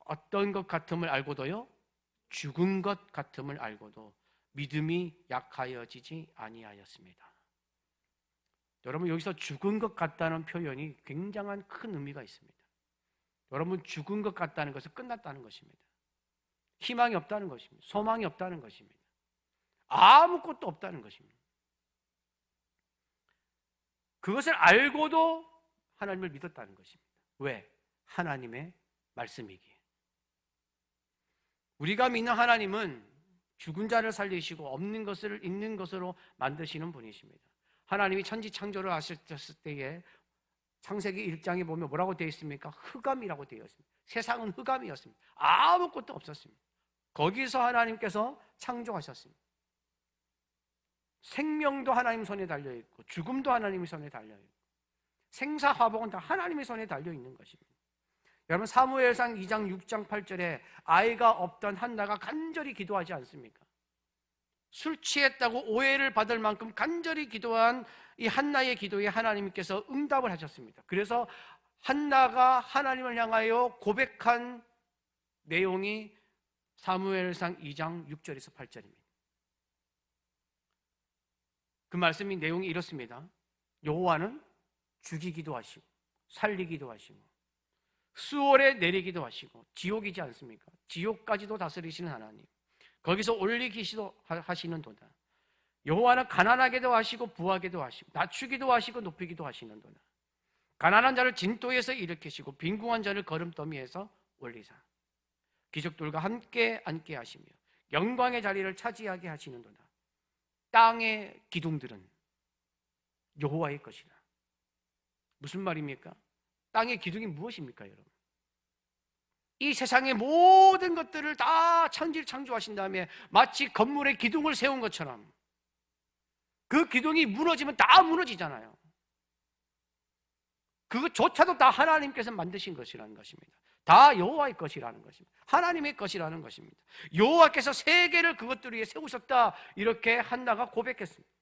어떤 것 같음을 알고도요, 죽은 것 같음을 알고도 믿음이 약하여지지 아니하였습니다. 여러분 여기서 죽은 것 같다는 표현이 굉장한 큰 의미가 있습니다. 여러분 죽은 것 같다는 것은 끝났다는 것입니다. 희망이 없다는 것입니다. 소망이 없다는 것입니다. 아무것도 없다는 것입니다. 그것을 알고도 하나님을 믿었다는 것입니다. 왜? 하나님의 말씀이기에. 우리가 믿는 하나님은 죽은 자를 살리시고 없는 것을 있는 것으로 만드시는 분이십니다. 하나님이 천지 창조를 하셨을 때에 창세기 1장에 보면 뭐라고 되어 있습니까? 흑암이라고 되어 있습니다. 세상은 흑암이었습니다. 아무것도 없었습니다. 거기서 하나님께서 창조하셨습니다. 생명도 하나님 손에 달려있고 죽음도 하나님의 손에 달려있고 생사화복은 다 하나님의 손에 달려있는 것입니다. 여러분 사무엘상 2장 6장 8절에 아이가 없던 한나가 간절히 기도하지 않습니까? 술 취했다고 오해를 받을 만큼 간절히 기도한 이 한나의 기도에 하나님께서 응답을 하셨습니다. 그래서 한나가 하나님을 향하여 고백한 내용이 사무엘상 2장 6절에서 8절입니다. 그 말씀이 내용이 이렇습니다. 여호와는 죽이기도 하시고 살리기도 하시고 수월에 내리기도 하시고 지옥이지 않습니까? 지옥까지도 다스리시는 하나님, 거기서 올리기도 하시는도다. 여호와는 가난하게도 하시고 부하게도 하시고 낮추기도 하시고 높이기도 하시는도다. 가난한 자를 진토에서 일으키시고 빈궁한 자를 거름더미에서 올리사 기적들과 함께 앉게 하시며 영광의 자리를 차지하게 하시는도다. 땅의 기둥들은 여호와의 것이다. 무슨 말입니까? 땅의 기둥이 무엇입니까, 여러분? 이 세상의 모든 것들을 다 천지를 창조하신 다음에 마치 건물에 기둥을 세운 것처럼 그 기둥이 무너지면 다 무너지잖아요. 그것조차도 다 하나님께서 만드신 것이라는 것입니다. 다 여호와의 것이라는 것입니다. 하나님의 것이라는 것입니다. 여호와께서 세계를 그것들 위해 세우셨다, 이렇게 한나가 고백했습니다.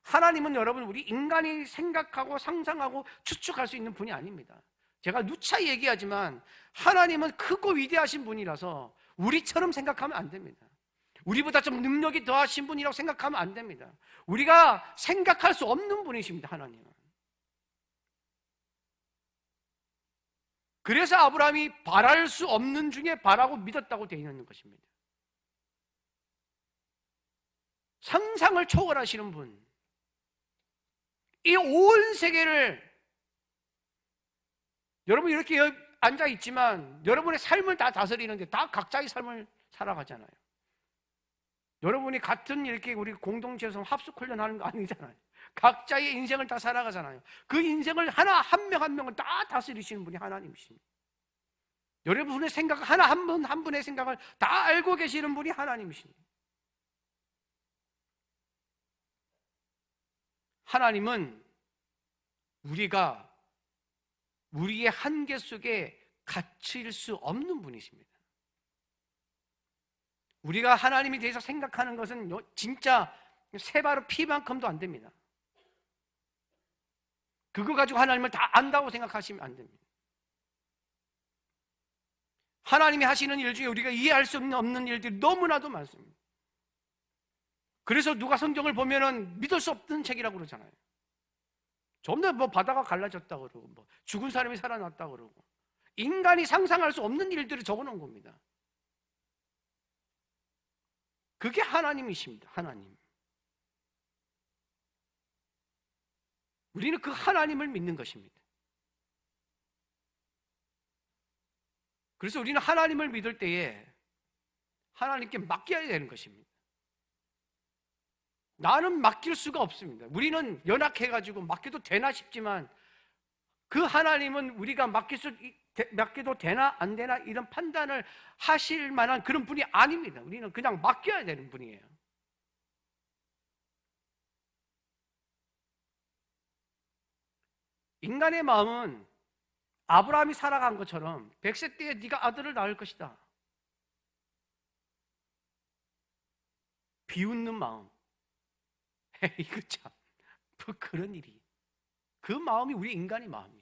하나님은 여러분 우리 인간이 생각하고 상상하고 추측할 수 있는 분이 아닙니다. 제가 누차 얘기하지만 하나님은 크고 위대하신 분이라서 우리처럼 생각하면 안 됩니다. 우리보다 좀 능력이 더하신 분이라고 생각하면 안 됩니다. 우리가 생각할 수 없는 분이십니다, 하나님은. 그래서 아브라함이 바랄 수 없는 중에 바라고 믿었다고 되어 있는 것입니다. 상상을 초월하시는 분, 이 온 세계를 여러분 이렇게 앉아 있지만 여러분의 삶을 다 다스리는데 다 각자의 삶을 살아가잖아요. 여러분이 같은 이렇게 우리 공동체에서 합숙 훈련하는 거 아니잖아요. 각자의 인생을 다 살아가잖아요. 그 인생을 하나 한 명 한 명을 다 다스리시는 분이 하나님이십니다. 여러분의 생각 하나 한 분 한 분의 생각을 다 알고 계시는 분이 하나님이십니다. 하나님은 우리가 우리의 한계 속에 갇힐 수 없는 분이십니다. 우리가 하나님에 대해서 생각하는 것은 진짜 새바로 피만큼도 안 됩니다. 그거 가지고 하나님을 다 안다고 생각하시면 안 됩니다. 하나님이 하시는 일 중에 우리가 이해할 수 없는 일들이 너무나도 많습니다. 그래서 누가 성경을 보면은 믿을 수 없는 책이라고 그러잖아요. 전부 뭐 바다가 갈라졌다 그러고 뭐 죽은 사람이 살아났다 그러고 인간이 상상할 수 없는 일들을 적어놓은 겁니다. 그게 하나님이십니다. 하나님. 우리는 그 하나님을 믿는 것입니다. 그래서 우리는 하나님을 믿을 때에 하나님께 맡겨야 되는 것입니다. 나는 맡길 수가 없습니다. 우리는 연약해가지고 맡겨도 되나 싶지만 그 하나님은 우리가 맡겨도 되나 안 되나 이런 판단을 하실 만한 그런 분이 아닙니다. 우리는 그냥 맡겨야 되는 분이에요. 인간의 마음은 아브라함이 살아간 것처럼 100세 때에 네가 아들을 낳을 것이다. 비웃는 마음. 이거 참, 뭐 그런 일이. 그 마음이 우리 인간의 마음이에요.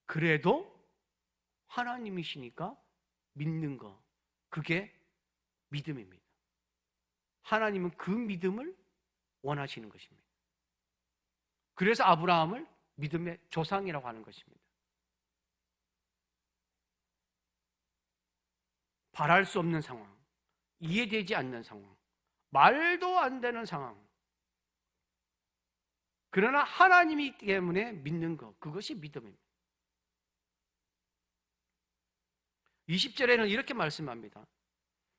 그래도 하나님이시니까 믿는 거, 그게 믿음입니다. 하나님은 그 믿음을 원하시는 것입니다. 그래서 아브라함을 믿음의 조상이라고 하는 것입니다. 바랄 수 없는 상황, 이해되지 않는 상황, 말도 안 되는 상황. 그러나 하나님이기 때문에 믿는 것, 그것이 믿음입니다. 20절에는 이렇게 말씀합니다.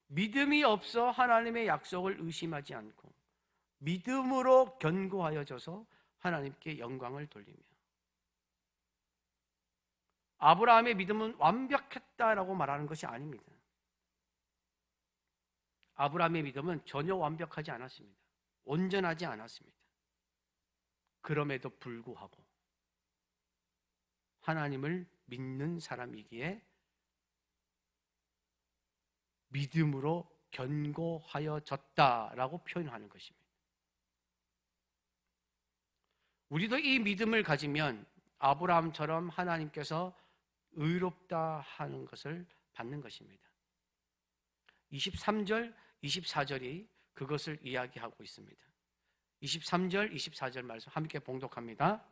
믿음이 없어 하나님의 약속을 의심하지 않고 믿음으로 견고하여져서 하나님께 영광을 돌리며. 아브라함의 믿음은 완벽했다라고 말하는 것이 아닙니다. 아브라함의 믿음은 전혀 완벽하지 않았습니다. 온전하지 않았습니다. 그럼에도 불구하고 하나님을 믿는 사람이기에 믿음으로 견고하여졌다라고 표현하는 것입니다. 우리도 이 믿음을 가지면 아브라함처럼 하나님께서 의롭다 하는 것을 받는 것입니다. 23절, 24절이 그것을 이야기하고 있습니다. 23절, 24절 말씀 함께 봉독합니다.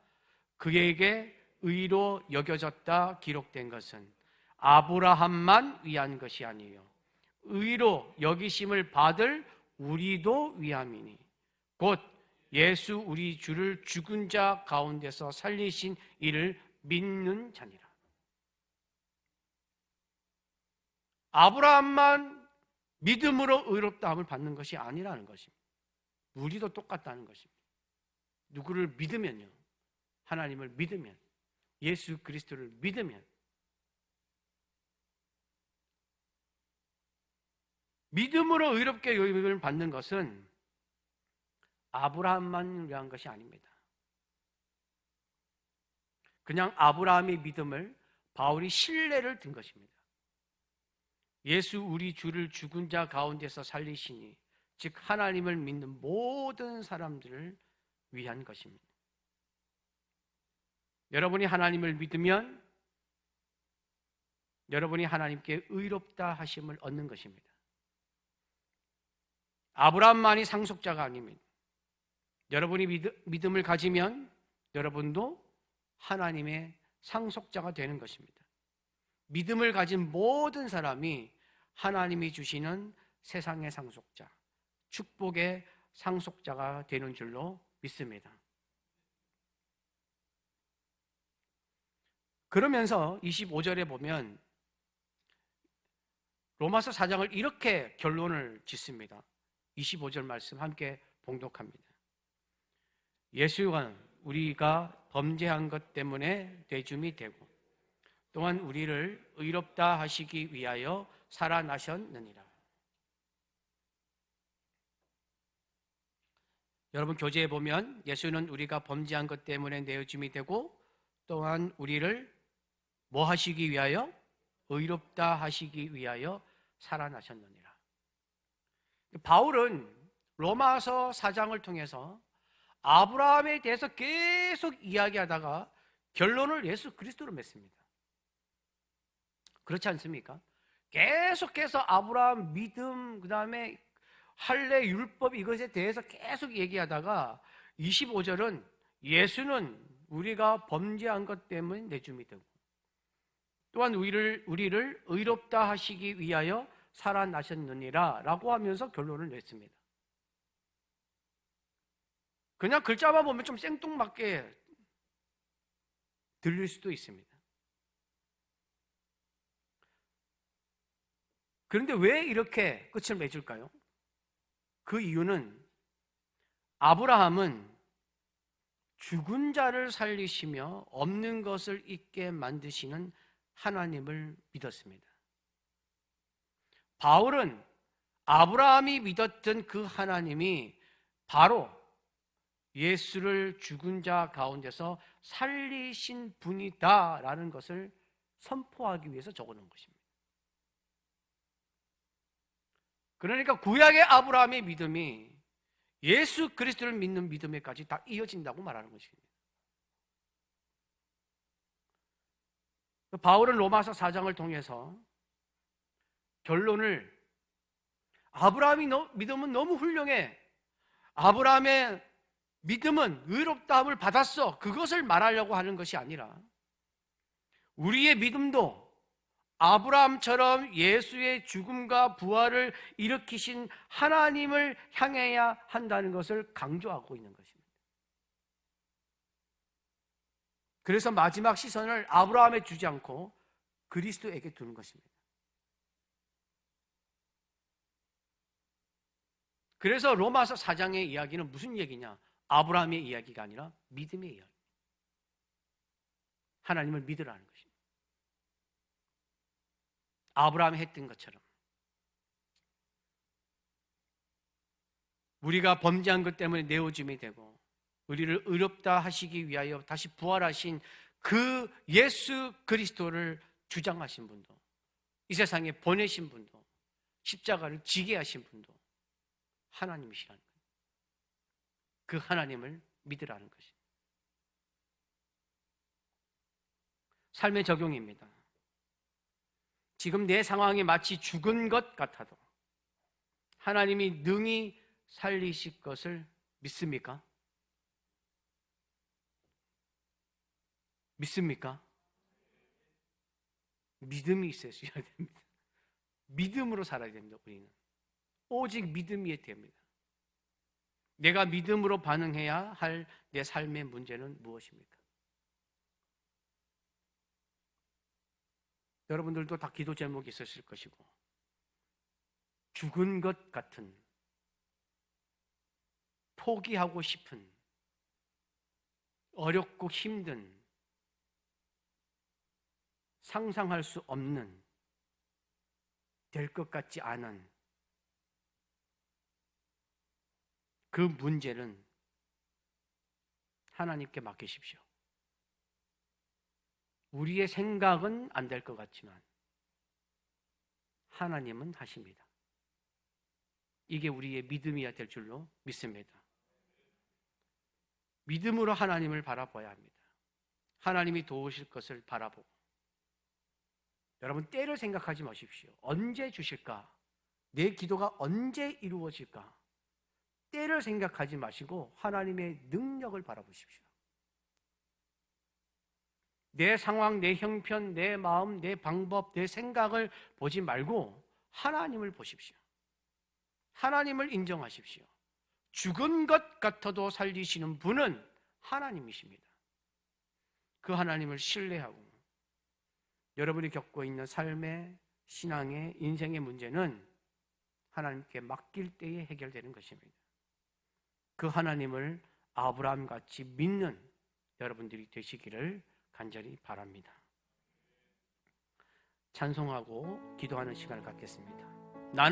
그에게 의로 여겨졌다 기록된 것은 아브라함만 위한 것이 아니에요. 의로 여기심을 받을 우리도 위함이니 곧 예수 우리 주를 죽은 자 가운데서 살리신 이를 믿는 자니라. 아브라함만 믿음으로 의롭다함을 받는 것이 아니라는 것입니다. 우리도 똑같다는 것입니다. 누구를 믿으면요, 하나님을 믿으면, 예수 그리스도를 믿으면, 믿음으로 의롭게 여김을 받는 것은 아브라함만 위한 것이 아닙니다. 그냥 아브라함의 믿음을 바울이 신뢰를 든 것입니다. 예수 우리 주를 죽은 자 가운데서 살리시니 즉 하나님을 믿는 모든 사람들을 위한 것입니다. 여러분이 하나님을 믿으면 여러분이 하나님께 의롭다 하심을 얻는 것입니다. 아브라함만이 상속자가 아닙니다. 여러분이 믿음을 가지면 여러분도 하나님의 상속자가 되는 것입니다. 믿음을 가진 모든 사람이 하나님이 주시는 세상의 상속자, 축복의 상속자가 되는 줄로 믿습니다. 그러면서 25절에 보면 로마서 4장을 이렇게 결론을 짓습니다. 25절 말씀 함께 봉독합니다. 예수가 우리가 범죄한 것 때문에 되줌이 되고 또한 우리를 의롭다 하시기 위하여 살아나셨느니라. 여러분 교재에 보면 예수는 우리가 범죄한 것 때문에 내어줌이 되고 또한 우리를 뭐 하시기 위하여? 의롭다 하시기 위하여 살아나셨느니라. 바울은 로마서 4장을 통해서 아브라함에 대해서 계속 이야기하다가 결론을 예수 그리스도로 맺습니다. 그렇지 않습니까? 계속해서 아브라함 믿음, 그 다음에 할례 율법 이것에 대해서 계속 얘기하다가 25절은 예수는 우리가 범죄한 것 때문에 내줌이 되고 또한 우리를 의롭다 하시기 위하여 살아나셨느니라 라고 하면서 결론을 냈습니다. 그냥 글자만 보면 좀 생뚱맞게 들릴 수도 있습니다. 그런데 왜 이렇게 끝을 맺을까요? 그 이유는 아브라함은 죽은 자를 살리시며 없는 것을 있게 만드시는 하나님을 믿었습니다. 바울은 아브라함이 믿었던 그 하나님이 바로 예수를 죽은 자 가운데서 살리신 분이다라는 것을 선포하기 위해서 적어놓은 것입니다. 그러니까 구약의 아브라함의 믿음이 예수 그리스도를 믿는 믿음에까지 다 이어진다고 말하는 것입니다. 바울은 로마서 4장을 통해서 결론을 아브라함이 믿음은 너무 훌륭해. 아브라함의 믿음은 의롭다함을 받았어. 그것을 말하려고 하는 것이 아니라 우리의 믿음도 아브라함처럼 예수의 죽음과 부활을 일으키신 하나님을 향해야 한다는 것을 강조하고 있는 것입니다. 그래서 마지막 시선을 아브라함에 두지 않고 그리스도에게 두는 것입니다. 그래서 로마서 4장의 이야기는 무슨 얘기냐? 아브라함의 이야기가 아니라 믿음의 이야기. 하나님을 믿으라는 것입니다. 아브라함이 했던 것처럼 우리가 범죄한 것 때문에 내어줌이 되고 우리를 의롭다 하시기 위하여 다시 부활하신 그 예수 그리스도를 주장하신 분도, 이 세상에 보내신 분도, 십자가를 지게 하신 분도 하나님이시라는 거예요. 그 하나님을 믿으라는 것입니다. 삶의 적용입니다. 지금 내 상황이 마치 죽은 것 같아도 하나님이 능히 살리실 것을 믿습니까? 믿습니까? 믿음이 있어야 됩니다. 믿음으로 살아야 됩니다. 우리는 오직 믿음 위에 됩니다. 내가 믿음으로 반응해야 할 내 삶의 문제는 무엇입니까? 여러분들도 다 기도 제목이 있으실 것이고 죽은 것 같은, 포기하고 싶은, 어렵고 힘든, 상상할 수 없는, 될 것 같지 않은 그 문제는 하나님께 맡기십시오. 우리의 생각은 안 될 것 같지만 하나님은 하십니다. 이게 우리의 믿음이어야 될 줄로 믿습니다. 믿음으로 하나님을 바라봐야 합니다. 하나님이 도우실 것을 바라보고, 여러분 때를 생각하지 마십시오. 언제 주실까? 내 기도가 언제 이루어질까? 때를 생각하지 마시고 하나님의 능력을 바라보십시오. 내 상황, 내 형편, 내 마음, 내 방법, 내 생각을 보지 말고 하나님을 보십시오. 하나님을 인정하십시오. 죽은 것 같아도 살리시는 분은 하나님이십니다. 그 하나님을 신뢰하고 여러분이 겪고 있는 삶의, 신앙의, 인생의 문제는 하나님께 맡길 때에 해결되는 것입니다. 그 하나님을 아브라함같이 믿는 여러분들이 되시기를 간절히 바랍니다. 찬송하고 기도하는 시간을 갖겠습니다. 나는